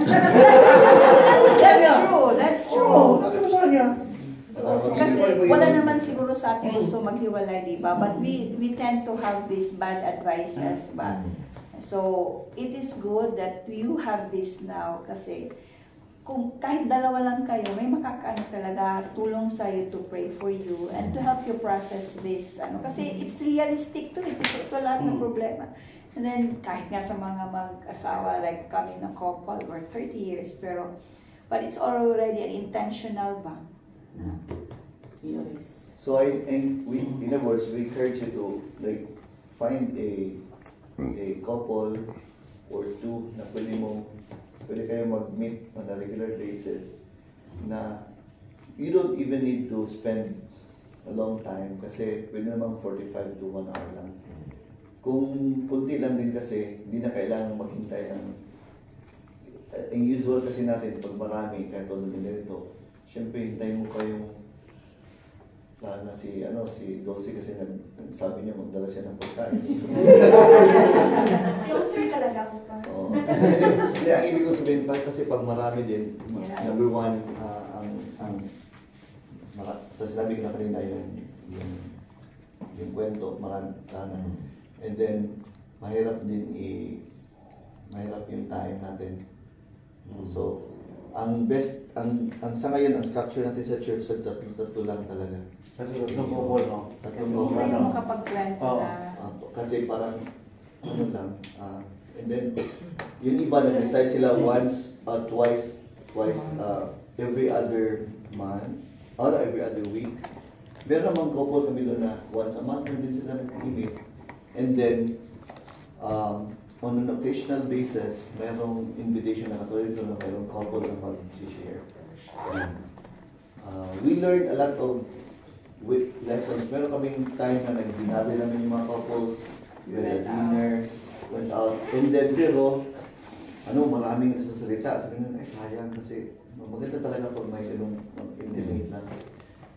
That's true, that's Oo, true. sabi ko sa kanya. Kasi wala naman siguro sa atin gusto maghiwalay, di ba? But we tend to have these bad advices ba? So, it is good that you have this now kasi kung kahit dalawa lang kayo, may makakaano talaga tulong sa'yo to pray for you and to help you process this. Kasi it's realistic to it. Ito lahat ng problema. And then, kahit nga sa mga mag-asawa, like kami na couple, or 30 years, but it's already an intentional ba? Yes. So we, in other words, we encourage you to like find a couple or two na pwede kayo mag-meet on a regular basis na you don't even need to spend a long time kasi pwede namang 45 to 1 hour lang. Kung kunti lang din kasi, hindi na kailangan maghintay ng ang usual kasi natin pag marami, kahit tulad din dito, syempre hintayin mo pa yung lalo na si Dulce kasi nagsabi niya magdala siya ng pagkain. Closer talaga po pa. Oo. Hindi, ang ibig ko sabihin pa kasi pag marami din, number one, sa sinabi ko na kanina yung kwento, marami na. And then, mahirap yung time natin. So, ang best, sa ngayon, ang structure natin sa church, tatlo lang talaga. Tatlong couple, no? Kasi hindi kayo makapag-plan na. Kasi parang, ano lang, and then, yung iba nag-decide sila once, twice, every other month, or every other week. Meron namang couple kami doon na once a month na din sila nag-meet. And then, on an occasional basis, merong invitation na katulad ito na merong couple na mag-share. We learned a lot of lessons. Meron kaming time na nag-dinner namin yung mga couples, we had a dinner, went out, and then pero, maraming nasasalita. Sabi nila, ay sayang kasi maganda talaga pag may ganung intimate na.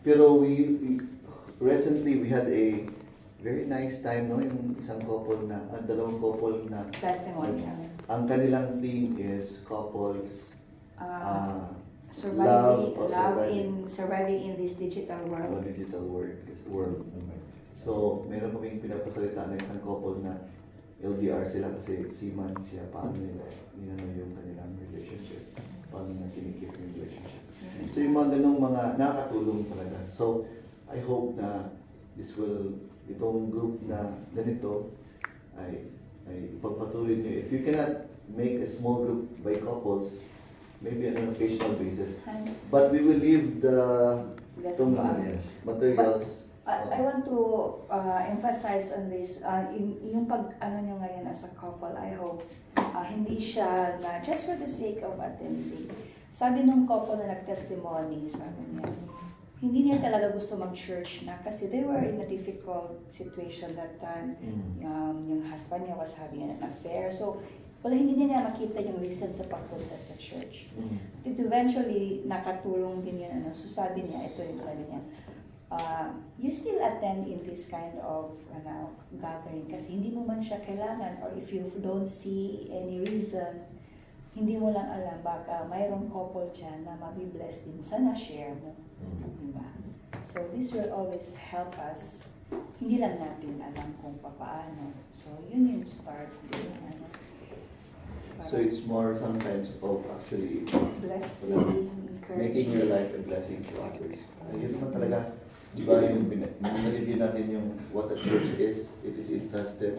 Pero recently we had a very nice time, no? Yung isang couple na, dalawang couple na Testimony. ang kanilang theme is couples surviving in this digital world. Digital world. So, meron kaming pinapasalita na isang couple na LDR sila kasi seaman siya, paano nila yung kanilang relationship, paano na kinikip yung relationship. So, yung mga ganong mga nakakatulong talaga. So, I hope na itong group na ganito ay pagpatuloy niyo. If you cannot make a small group by couples, maybe on an occasional basis. But we will leave the materials. I want to emphasize on this. Yung nyo ngayon as a couple, I hope hindi siya na just for the sake of attending. Sabi nung couple na nag-testimony, sabi niya, hindi niya talaga gusto mag-church na kasi they were in a difficult situation that time. Yung husband niya was having an affair. So, hindi niya makita yung reason sa pagpunta sa church. But eventually, nakatulong din yun. So, sabi niya, ito yung sabi niya, you still attend in this kind of gathering kasi hindi mo man siya kailangan, or if you don't see any reason, hindi mo lang alam, baka mayroong couple dyan na mabibless din sa na-share mo. Diba? So, this will always help us. Hindi lang natin alam kung paano. So, yun yung start din. So, it's more sometimes of actually blessing, making your life a blessing to others. Yun naman talaga, di ba yung review natin yung what a church is, it is entrusted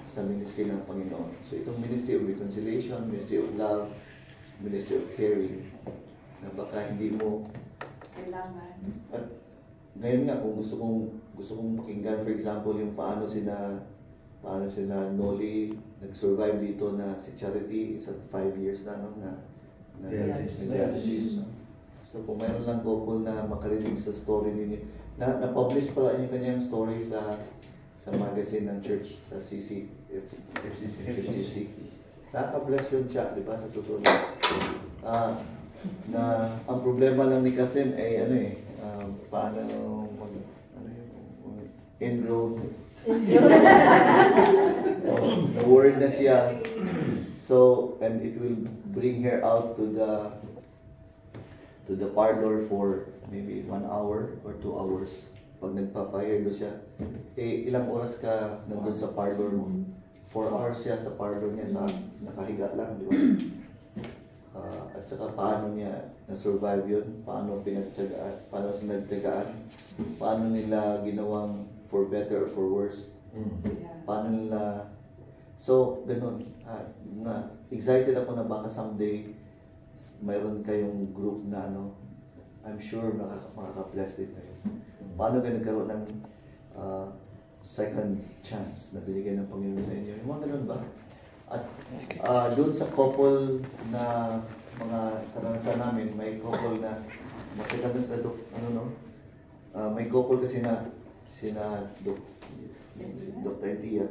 sa ministry ng Panginoon. So itong ministry of reconciliation, ministry of love, ministry of caring, na baka hindi mo Kailangan. at ngayon nga kung gusto kong pakinggan, for example, yung paano sila Noli nag-survive dito, na si Charity is at 5 years na dialysis. So kung mayroon lang couple na makarinig sa story ninyo, na-publish pala yung kanyang story sa magazine ng church, sa FCC. Nakaka-bless yun siya, di ba, sa totoo na ang problema lang ni Catherine ay paano enroll. Na-worried na siya. So, and it will bring her out to the parlor for maybe 1 hour or 2 hours. Pag nagpapahirdo siya, ilang oras ka nandun sa parlor mo? 4 hours siya sa parlor niya, sa nakahiga lang, di ba? At saka paano niya na-survive yun, paano pinagtyagaan, paano sila nagtyagaan, paano nila ginawang for better or for worse, paano nila, so ganun, excited ako na baka someday mayroon kayong group na I'm sure makaka-bless din kayo. Paano kayo nagkaroon ng second chance na binigay ng Panginoon sa inyo, yung mga ganun ba? At doon sa couple na mga karanasan namin, may couple na makita na sila may couple kasi na sina Dr. Tia.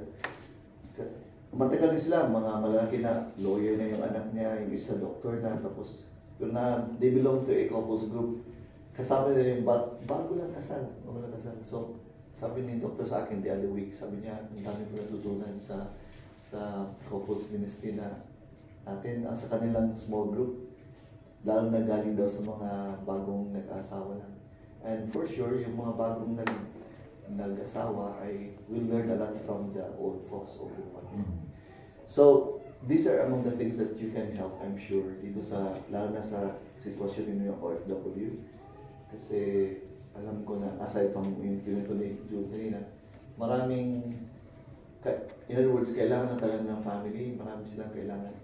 Matagal na sila, mga malalaki na, lawyer na yung anak niya, yung isa doktor na, tapos yun na, they belong to a couples group. Kasama nila yung bago lang kasal. So, sabi ni doktor sa akin the other week, sabi niya, ang dami ko natutunan sa couples ministry na natin, sa kanilang small group, lalo na galing daw sa mga bagong nag-asawa lang. And for sure, yung mga bagong nag-asawa ay will learn a lot from the old folks, older ones. So, these are among the things that you can help, I'm sure, dito lalo na sa sitwasyon ninyo yung OFW. Kasi alam ko na, aside from yung ko ni Jude kanina, maraming, in other words, kailangan na talaga ng family, marami silang kailangan.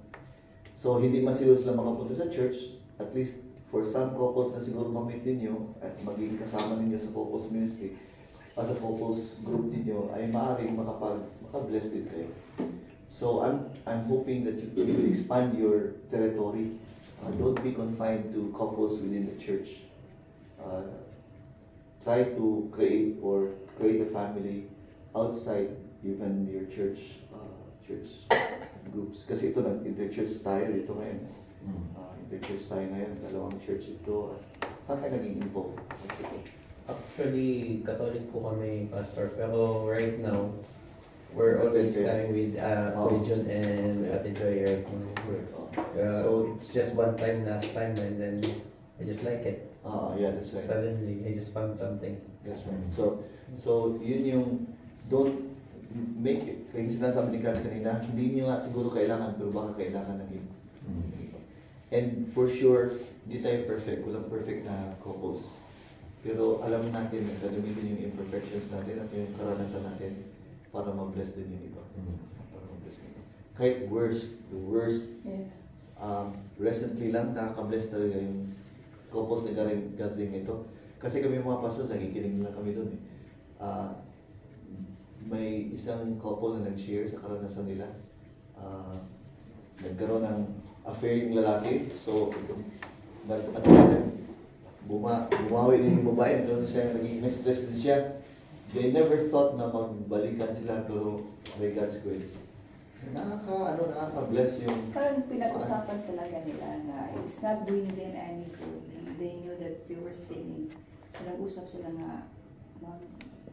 So, hindi man sila makapunta sa church, at least for some couples na siguro ma-meet ninyo at maging kasama ninyo sa couples ministry, sa couples group ninyo, ay maaaring maka-bless din kayo. So, I'm hoping that you will expand your territory. Don't be confined to couples within the church. Try to create a family outside even your church groups. Kasi ito, inter-church tayo dito ngayon. Inter-church tayo ngayon, 2 church ito. Saan kayo naging involved? Actually, Catholic po kami, Pastor. Pero right now, we're always coming with Kuya Jun and Ate Joy right now. So it's just one time, last time, and then I just like it. Yeah, that's right. Suddenly, I just found something. That's right. So yun yung, don't make it, kaya sinasabi ni Kans kanina, hindi nyo nga siguro kailangan, pero baka kailangan ng iba. And for sure, hindi tayo perfect, walang perfect na couples. Pero alam natin na gagamitin yung imperfections natin at yung karanasan natin para ma-bless din yung iba. Kahit the worst, recently lang nakaka-bless talaga yung couples na gathering ito. Kasi kami mga pastors, nakikinig lang kami doon. May isang couple na nag-share sa karanasan nila. Nagkaroon ng affair yung lalaki. So, bumawi din yung babae. Doon siya, naging mistress din siya. They never thought na magbalikan sila, pero by God's grace. Nakaka-bless yung... Parang pinag-usapan talaga nila na it's not doing them any good. They knew that they were sinning. So nag-usap sila na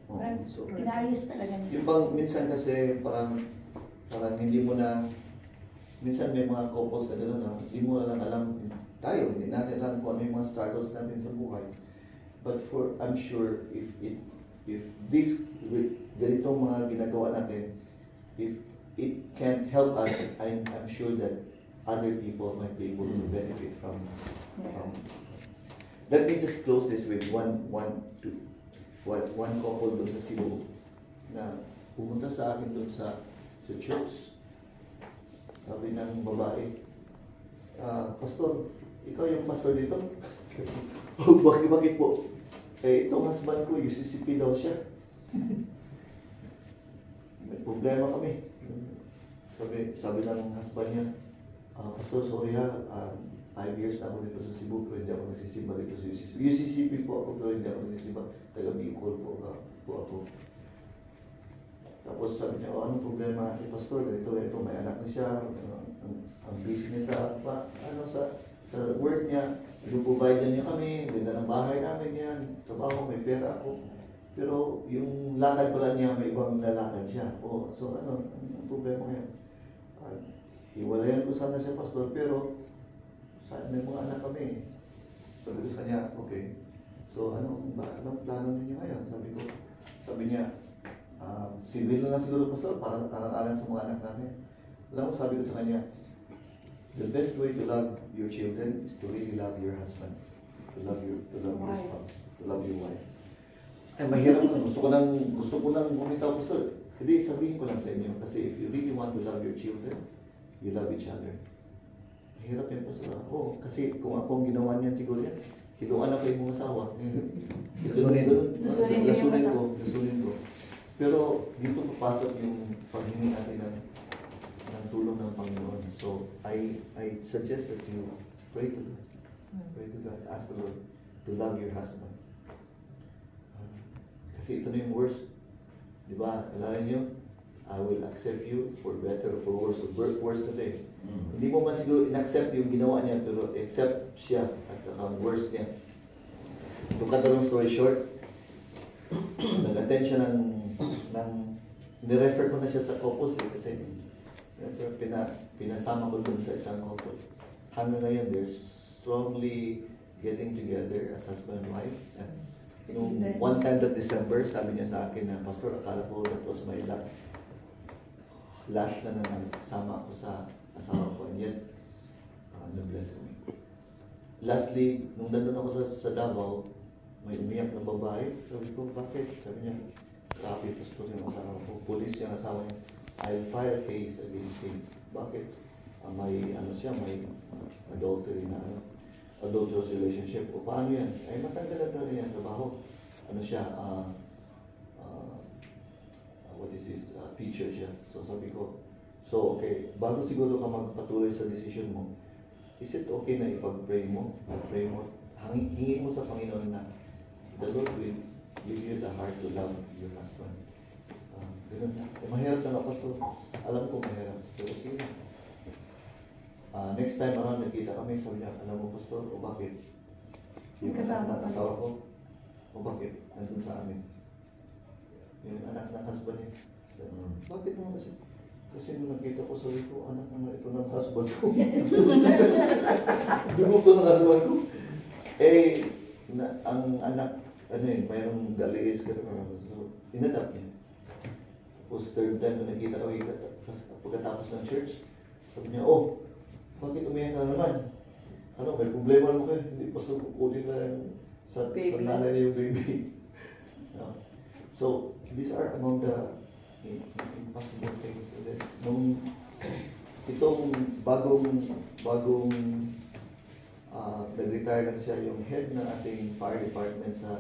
parang inayos talaga nila. Yung bang minsan kasi parang hindi mo na... Minsan may mga couples na gano'n na hindi mo na lang alam. Tayo, hindi natin alam kung ano yung mga struggles natin sa buhay. But I'm sure if ganitong mga ginagawa natin, if it can help us, I'm sure that other people might be able to benefit from. Let me just close this with one couple doon sa Cebu na pumunta sa akin doon sa church. Sabi ng babae, Pastor, ikaw yung pastor dito? Bakit po? Eh, itong husband ko, UCCP daw siya. May problema kami. Sabi ng husband niya, Pastor, sorry ha, 5 years na ako dito sa Cebu, pero hindi ako nagsisimba dito sa UCCP. UCCP po ako, pero hindi ako nagsisimba. Taga Bicol po ako. Tapos sabi niya, anong problema ni Pastor? Ito, may anak na siya, ang busy niya sa work niya, provide niya kami, ganda ng bahay namin yan, trabaho, may pera ako. Pero yung lakad pala niya, may ibang lalakad siya. So ang problema ngayon? Hiwalayan ko sana siya, Pastor, pero may mga anak kami. Sabi ko sa kanya, okay. So anong plano niyo ngayon? Sabi niya, civil na lang siguro, Pastor, para alang sa mga anak namin. Alam mo, sabi ko sa kanya, the best way to love your children is to really love your husband, to love your spouse, to love your wife. Ay, mahirap na. Gusto ko nang bumitaw, Pastor. Hindi, sabihin ko lang sa inyo, kasi if you really want to love your children, you love each other. Mahirap yan, Pastor. Kasi kung akong ginawa niyan, siguro yan, hiluan na kayo mga asawa. Lasunin ko. Pero dito papasok yung paghingi natin ng tulong ng Panginoon. So, I suggest that you pray to God. Pray to God. Ask the Lord to love your husband. Kasi ito na yung worst. Diba? Alam niyo, I will accept you for better or for worse. Worse today. Hindi mo man siguro in-accept yung ginawa niya, pero accept siya at ang worst niya. To cut a long story short, nag-attend siya nirefer ko na siya sa couples kasi pinasama ko dun sa isang couple. Hanggang ngayon, they're strongly getting together as husband and wife. And one time that December, sabi niya sa akin na, Pastor, akala ko that was my last na nagsama ako sa asawa ko, and yet, na-bless me. Lastly, nung nandun ako sa Davao, may umiyak ng babae. Sabi ko, bakit? Sabi niya, grabe, Pastor, yung asawa ko. Police yung asawa niya. I'll file a case against him. Bakit? May adultery na adulterous relationship. O paano yan? Ay, matanggal na yan, trabaho. What is this? Teacher siya. So sabi ko, okay, bago siguro ka magpatuloy sa decision mo, is it okay na ipag-pray mo? Pag-pray mo, hingin mo sa Panginoon na the Lord will give you the heart to love your husband. Ganun na. Mahirap na Pastor. Alam ko mahirap. Pero sige na. Next time around nagkita kami, sabi niya, alam mo Pastor, o bakit? Yung asawa ko, o bakit? Nandun sa amin. Yung anak ng husband niya. Bakit naman kasi? Kasi nung nakita ko, sabi ko, anak naman ito ng husband ko. Dugo ng husband ko. Ang anak, mayroong galiis, so, inadapt niya. Tapos third time na nakita kami pagkatapos ng church, sabi niya, bakit umiyak ka naman? May problema mo kayo? Hindi pa kukunin na sa nanay niya yung baby. So, these are among the impossible things. And then, itong bagong nag-retire lang siya yung head ng ating fire department sa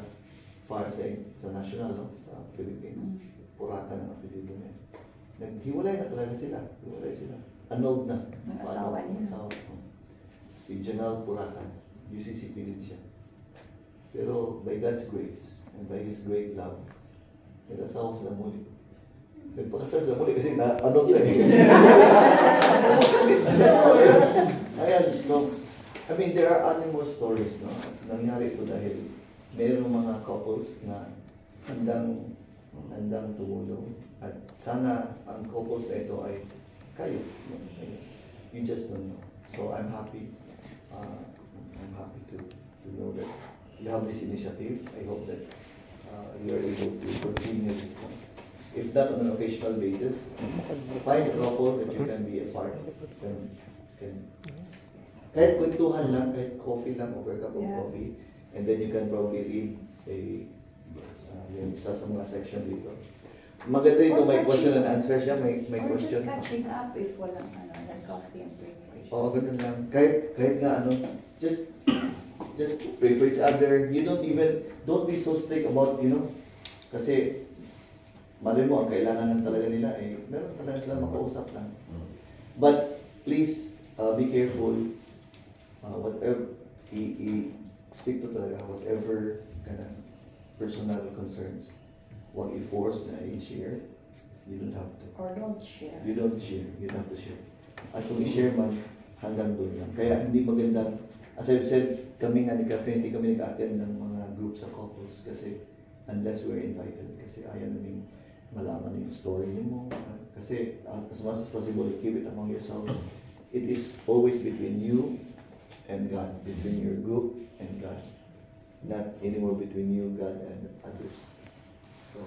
national, sa Philippines. Purata ng apelido niya. Naghiwalay na talaga sila. Annulled na. Asawa niya. Si General Purata. UCCP din siya. Pero by God's grace and by His great love, nag-asawa sila muli. Nagpakasal sila muli kasi na-annulled na Ayan, so, there are other more stories, no? Nangyari ito dahil mayroong mga couples na handang tumulong. At sana ang couples na ito ay kayo. You just don't know. So I'm happy. I'm happy to know that you have this initiative. I hope that you are able to continue this one. If not on an occasional basis, find a couple that you can be a part. Can Kahit kwentuhan lang, kahit coffee lang, over a cup of Yeah. coffee, and then you can probably read yung isa sa mga section dito. Maganda ito, may question and answer siya, may Or just question. catching up if walang nag-coffee and preparation. Oo, ganun lang. Kahit nga just pray for each other. You don't be so strict about, kasi malay mo, ang kailangan lang talaga nila, meron talaga sila makausap lang. But please, be careful. Whatever, stick to talaga, whatever kind of personal concerns. Huwag i-force na i-share. You don't have to. Or don't share. You don't share. You don't have to share. At kung i-share man, hanggang doon lang. Kaya hindi maganda. As I've said, kami nga ni Catherine, hindi kami nag-attend ng mga groups sa couples kasi unless we're invited. Kasi ayaw namin malaman yung story niyo mo. Kasi as much as possible, keep it among yourselves. It is always between you and God. Between your group and God. Not anymore between you, God, and others. So,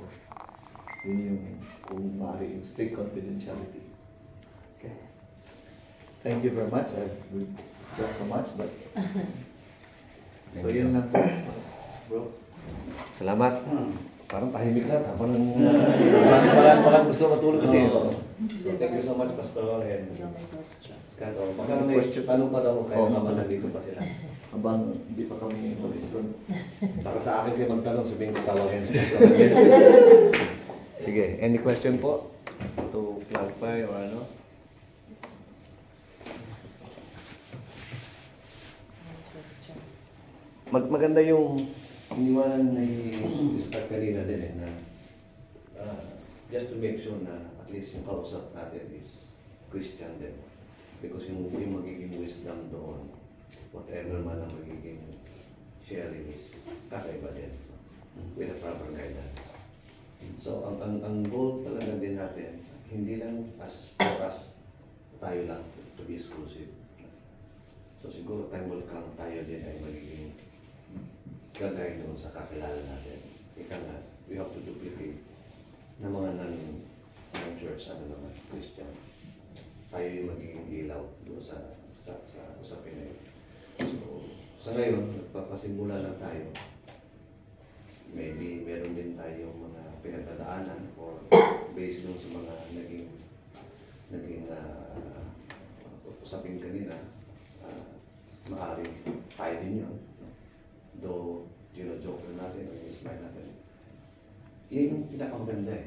yun yung kung maaari yung strict confidentiality. Okay. Thank you very much. We've got so much, but so yun lang po, bro. Salamat. Parang tahimik na. Habang Parang gusto matulog kasi. So, thank you so much, Pastor. And Scott, baka may Question. tanong pa daw kayo naman nandito pa sila. Habang hindi pa kami mag-respond. Taka sa akin kayo magtanong, sabihin ko tawagin siya. Sige, any question po? To clarify or ano? Maganda yung hindi man i-start kanina din na just to make sure na at least yung kausap natin is Christian din. Because yung magiging wisdom doon, whatever man ang magiging sharing is kakaiba din with a proper guidance. So ang goal talaga din natin, hindi lang as for us, tayo lang to be exclusive. So siguro time will come, tayo din ay magiging gagay doon sa kakilala natin. Ika nga, we have to duplicate na mga non-church, naman, Christian. Tayo yung magiging ilaw doon sa usapin na yun. So, sa ngayon, nagpapasimula lang tayo. Maybe meron din tayong mga pinagdadaanan or based doon sa mga naging usapin kanina, maaaring tayo din yun. Though, joke natin o smile natin. Yan yung pinakamaganda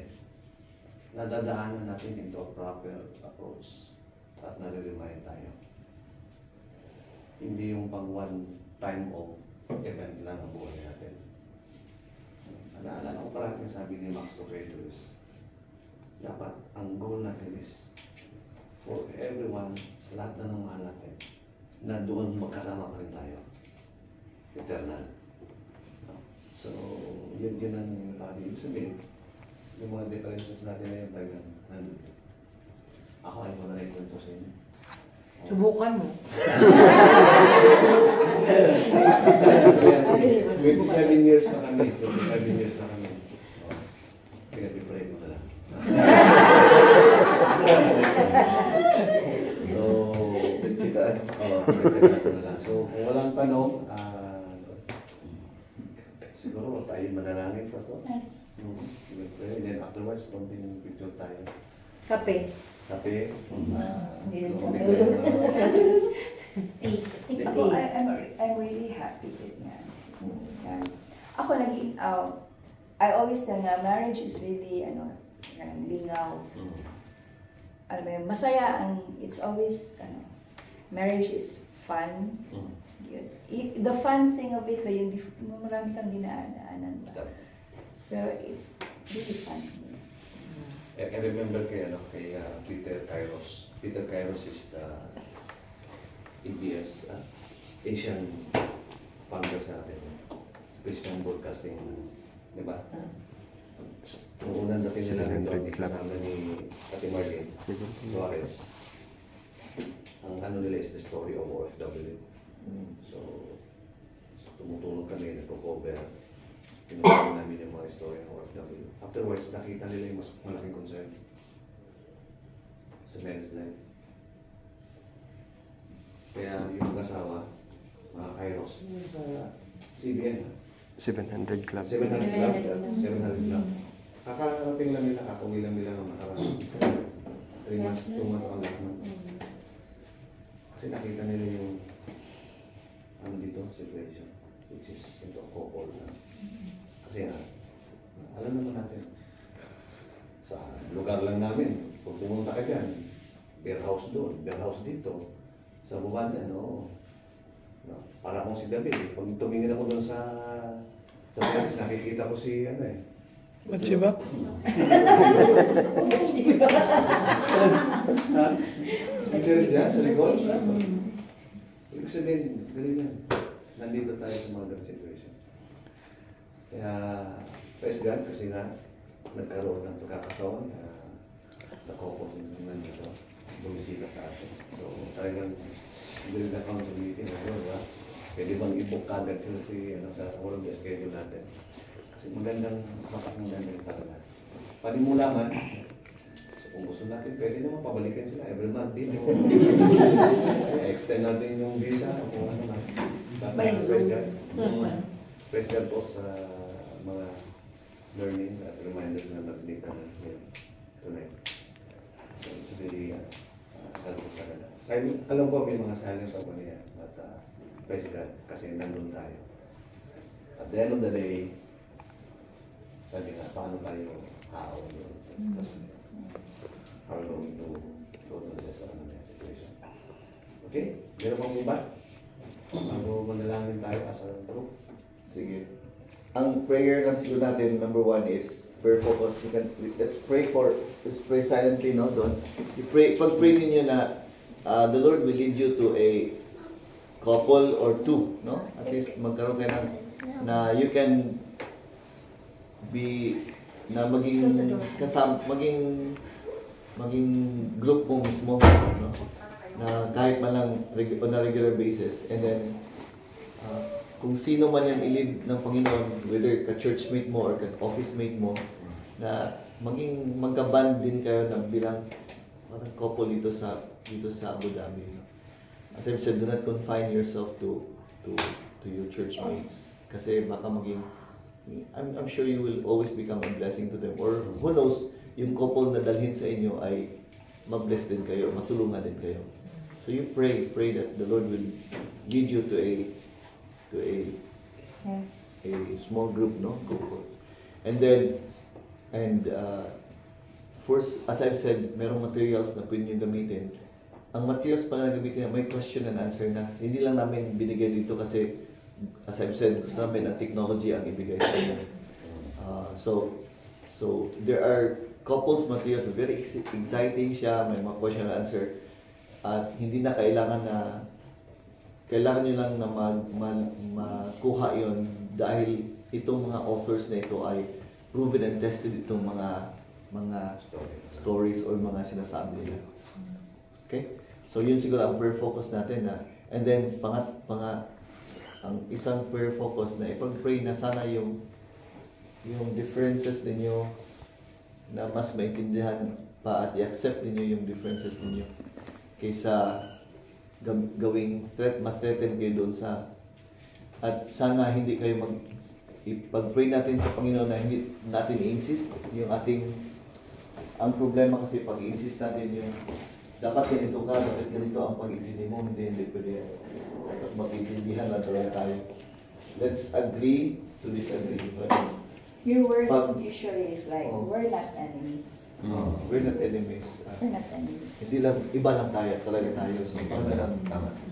Nadadaanan natin into a proper approach at nare-remind tayo. Hindi yung pang one time of event lang ang buhay natin. Naalala ko parating sabi ni Max Lucado is, dapat ang goal natin is for everyone, sa lahat na ng mahal natin, na doon magkasama pa rin tayo. Eternal. So, yun ang ibig sabihin. Yung mga differences natin na yung tagang nandun. Ako ay mo na rin kwento sa inyo. Subukan mo. 27 years na kami. 27 years na kami. Pinag-pray mo na lang. So, pinagtsikaan ko na lang. So, kung walang tanong, siguro tayo manalangin pa to. Nice. And then afterwards, konting picture tayo. Kape. Kape. Ako, I'm really happy with nga. Ako I always tell nga, marriage is really, lingaw. Alam mo yun, masaya it's always, marriage is fun. The fun thing of it, yung marami kang dinaanan ba? Pero it's really fun. I remember kay Peter Kairos. Peter Kairos is the ABS, Asian founder sa atin. Christian Broadcasting, di ba? Noong unang dating nila rin kasama ni Ate Marlene Suarez. Ang nila is the story of OFW. So tumutulong kami, nagpo-cover. Tinutulong namin yung mga story ng OFW. Afterwards, nakita nila yung mas malaking concern sa men's life. Kaya yung mag-asawa, mga Kairos, yung sa CBN, 700 club. 700 club. 700 club. Kakarating lang nila, kakauwi lang nila ng nakaraan. 3 months, 2 months on last month. Kasi nakita nila yung ano dito, situation, which is ito, couple na. Kasi alam naman natin, sa lugar lang namin, kung pumunta ka dyan, beer house doon, beer house dito, sa baba dyan, no? Para akong si David, pag tumingin ako doon sa Phoenix, nakikita ko si ano eh. Machiba? Ganun dyan, sa likod. Ibig sabihin, ganun yan. Nandito tayo sa modern situation. Kaya, praise God, kasi nagkaroon ng pagkakataon na nakopos naman dito, bumisita sa atin. So, talagang during the council meeting, diba? Pwede bang i-book kagad sila sa oral schedule natin. Kasi magandang talaga. Panimulaman, so kung gusto natin, pwede naman pabalikan sila every month dito. Extend natin yung visa kung ano man. Praise God po sa mga learnings at reminders na natinig kami tonight. So it's very helpful talaga. Alam ko may mga silent ako niya, but praise God kasi nandun tayo. At the end of the day, sabi nga, paano tayo haawin yun? How are we going to go to the situation? Okay? Meron pang iba? Bago manalangin tayo as a group. Sige. Ang prayer lang siguro natin, number 1 is prayer focus. Let's pray silently, no? Don't. Pag-pray ninyo na the Lord will lead you to a couple or 2, no? At least magkaroon kayo na you can be na maging group mo mismo, no? Na kahit man lang on a regular basis, and then kung sino man yung i-lead ng Panginoon, whether ka-churchmate mo or ka-office mate mo, na magka-band din kayo ng bilang parang couple dito sa Abu Dhabi. As I've said, do not confine yourself to your churchmates, kasi baka I'm sure you will always become a blessing to them, or who knows, yung couple na dalhin sa inyo ay ma-bless din kayo, matulungan din kayo. So you pray that the Lord will lead you to a small group, no? Couple. And first, as I've said, merong materials na pwede nyo gamitin. Ang materials pala na gamitin, may question and answer na. Hindi lang namin binigay dito kasi, as I've said, gusto namin ang technology ang ibigay sa inyo. So there are couples materials, very exciting siya, may mga question and answer. At hindi na kailangan nyo lang na makuha yon dahil itong mga authors na ito ay proven and tested itong mga stories or mga sinasabi nila. Okay? So yun siguro ang prayer focus natin na. And then ang isang prayer focus na ipag-pray na sana yung differences ninyo na mas maintindihan pa at i-accept ninyo yung differences ninyo kaysa gawing ma-threaten kayo doon sa, at sana hindi kayo ipag-pray natin sa Panginoon na hindi natin i-insist yung ang problema kasi pag i-insist natin yung dapat ganito ka, dapat ganito ang pag-intindi mo, hindi pwede mag-intindihan na talaga tayo. Let's agree to disagree. Your words usually is like, we're not enemies. We're not enemies. We're not enemies. Hindi lang, iba lang tayo, talaga tayo. So,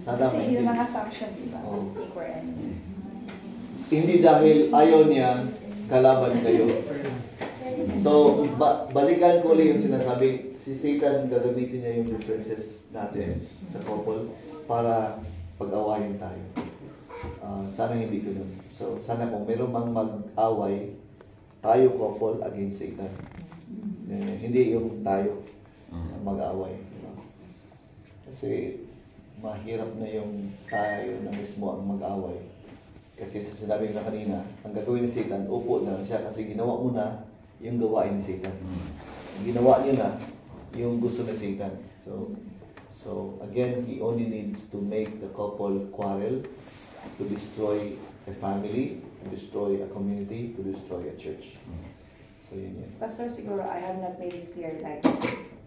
kasi yun ang assumption, diba? I think we're enemies. Hindi dahil ayaw niya, kalaban kayo. So, balikan ko ulit yung sinasabi, si Satan gagamitin niya yung differences natin sa couple para pag-awayin tayo. Sana hindi ganun. So, sana kung meron mang mag-away, tayo couple against Satan. Hindi yung tayo mag-away. Kasi mahirap na yung tayo na mismo ang mag-away. Kasi sa sinabi na kanina, ang gagawin ni Satan, upo na lang siya kasi ginawa mo na yung gawain ni Satan. Ginawa niyo na yung gusto ni Satan. So So again, he only needs to make the couple quarrel to destroy a family, to destroy a community, to destroy a church. So yun yun. Pastor, siguro I have not made it clear, like,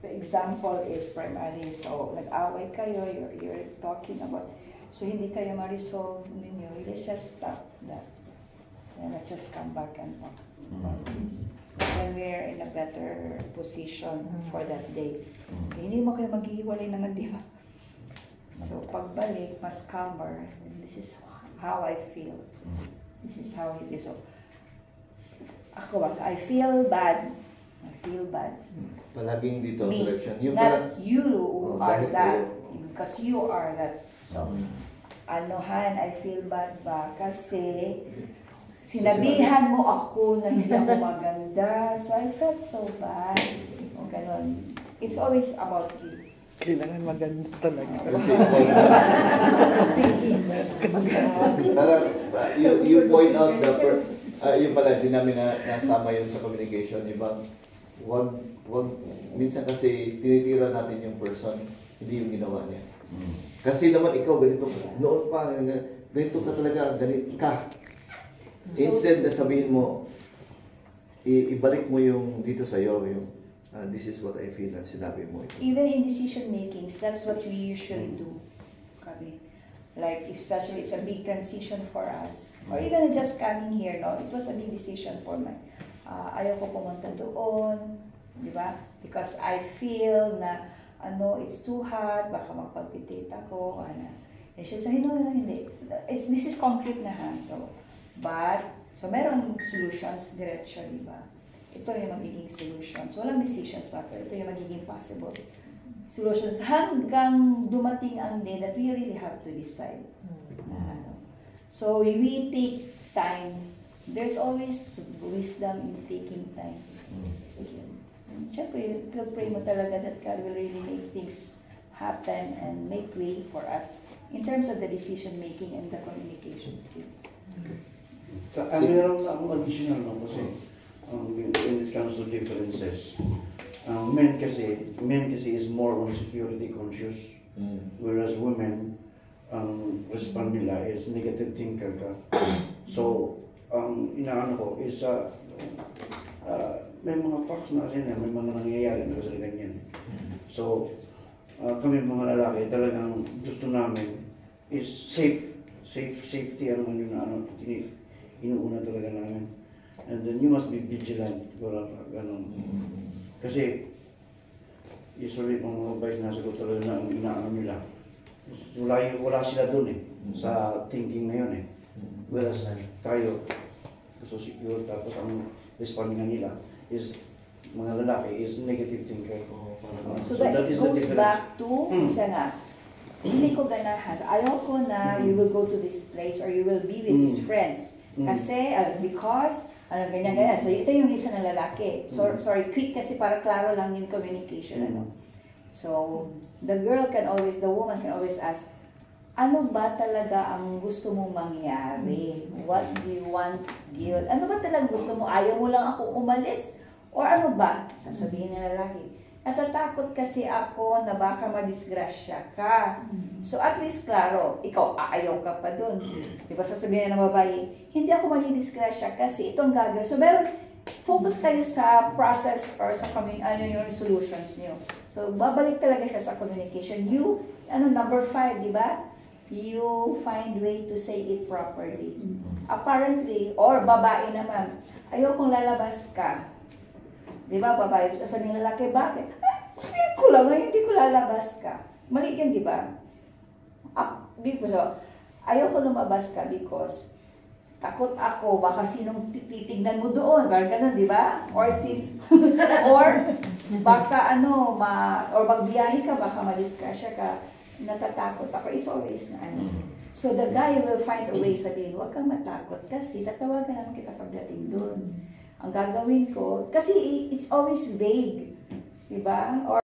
the example is primarily, so, nag-away kayo, you're talking about, so hindi kayo ma-resolve ninyo, let's just stop that. And let's just come back and talk about this. When we're in a better position for that day. Hindi mo kayo maghihiwalay naman, di ba? So, pagbalik, mas calmer, this is how I feel. This is how I feel. So, ako ba? So I feel bad. Palaging dito, Me, direction. Yung not you are dahil that. kayo. Because you are that. So, anuhan, I feel bad ba? Kasi, sinabihan mo ako na hindi ako maganda. So, I felt so bad. O ganon. It's always about you. Kailangan maganda talaga. Kasi you point out yung pala, din namin nasama yun sa communication, yung wag, minsan kasi tinitira natin yung person, hindi yung ginawa niya. Kasi naman ikaw, ganito, noon pa, ganito ka talaga, ganito ka. Instead na sabihin mo, ibalik mo yung dito sa'yo, yung this is what I feel, at sinabi mo ito. Even in decision makings, that's what we usually do. Kami. Like, especially it's a big transition for us. Or even just coming here, no? It was a big decision for me. Ayaw ko pumunta doon, di ba? Because I feel na, it's too hot, baka magpagpitate ako, And she said, no, hindi. This is concrete na, ha? So meron solutions, diretso, di ba? Ito yung magiging solutions. Walang decisions pa, pero ito yung magiging possible solutions hanggang dumating ang day that we really have to decide. So we take time. There's always wisdom in taking time. Siyempre, pray mo talaga that God will really make things happen and make way for us in terms of the decision making and the communication skills. Meron akong additional kasi when it comes to differences. Men kasi is more on security conscious, whereas women, respond nila is negative thinker ka. So, inaano ko is, may mga facts na rin, may mga nangyayari na kasi ganyan. So, kami mga lalaki, talagang gusto namin is safety, inuuna talaga namin. And then you must be vigilant, ganun. Kasi, usually mga babae nasagot talaga na ang inaano nila. Wala sila dun sa thinking na yun Whereas tayo, gusto secure, tapos ang respond nga nila is, mga lalaki is negative thinker. So that goes back to, isa nga, hindi ko ganahan. So ayaw ko na you will go to this place or you will be with these friends. Kasi, because, ganyan. So, ito yung isa ng lalaki. So, sorry, quick kasi para klaro lang yung communication. So, the woman can always ask, ano ba talaga ang gusto mong mangyari? What do you want? Ano ba talaga gusto mo? Ayaw mo lang ako umalis? Or ano ba? Sasabihin ng lalaki. Natatakot kasi ako na baka madisgrasya ka. So at least, klaro, ikaw aayaw ka pa dun. Diba sasabihin ng babae, hindi ako madisgrasya kasi itong gagawin. So meron, focus kayo sa process or sa yung solutions niyo. So babalik talaga siya sa communication. Number 5, diba? You find way to say it properly. Apparently, or babae naman, ayaw kong lalabas ka. Diba, babae, sasabihin ng lalaki, bakit? Feel ko lang, hindi ko lalabas ka. Mali yan, diba? Ayaw ko lumabas ka because takot ako, baka sinong titignan mo doon, ganun, diba? Or baka or magbiyahe ka, baka maliskrasya ka, natatakot ako. It's always So the guy will find a way, sabihin, huwag kang matakot kasi tatawagan naman kita pagdating doon. Ang gagawin ko, kasi it's always vague, diba? Or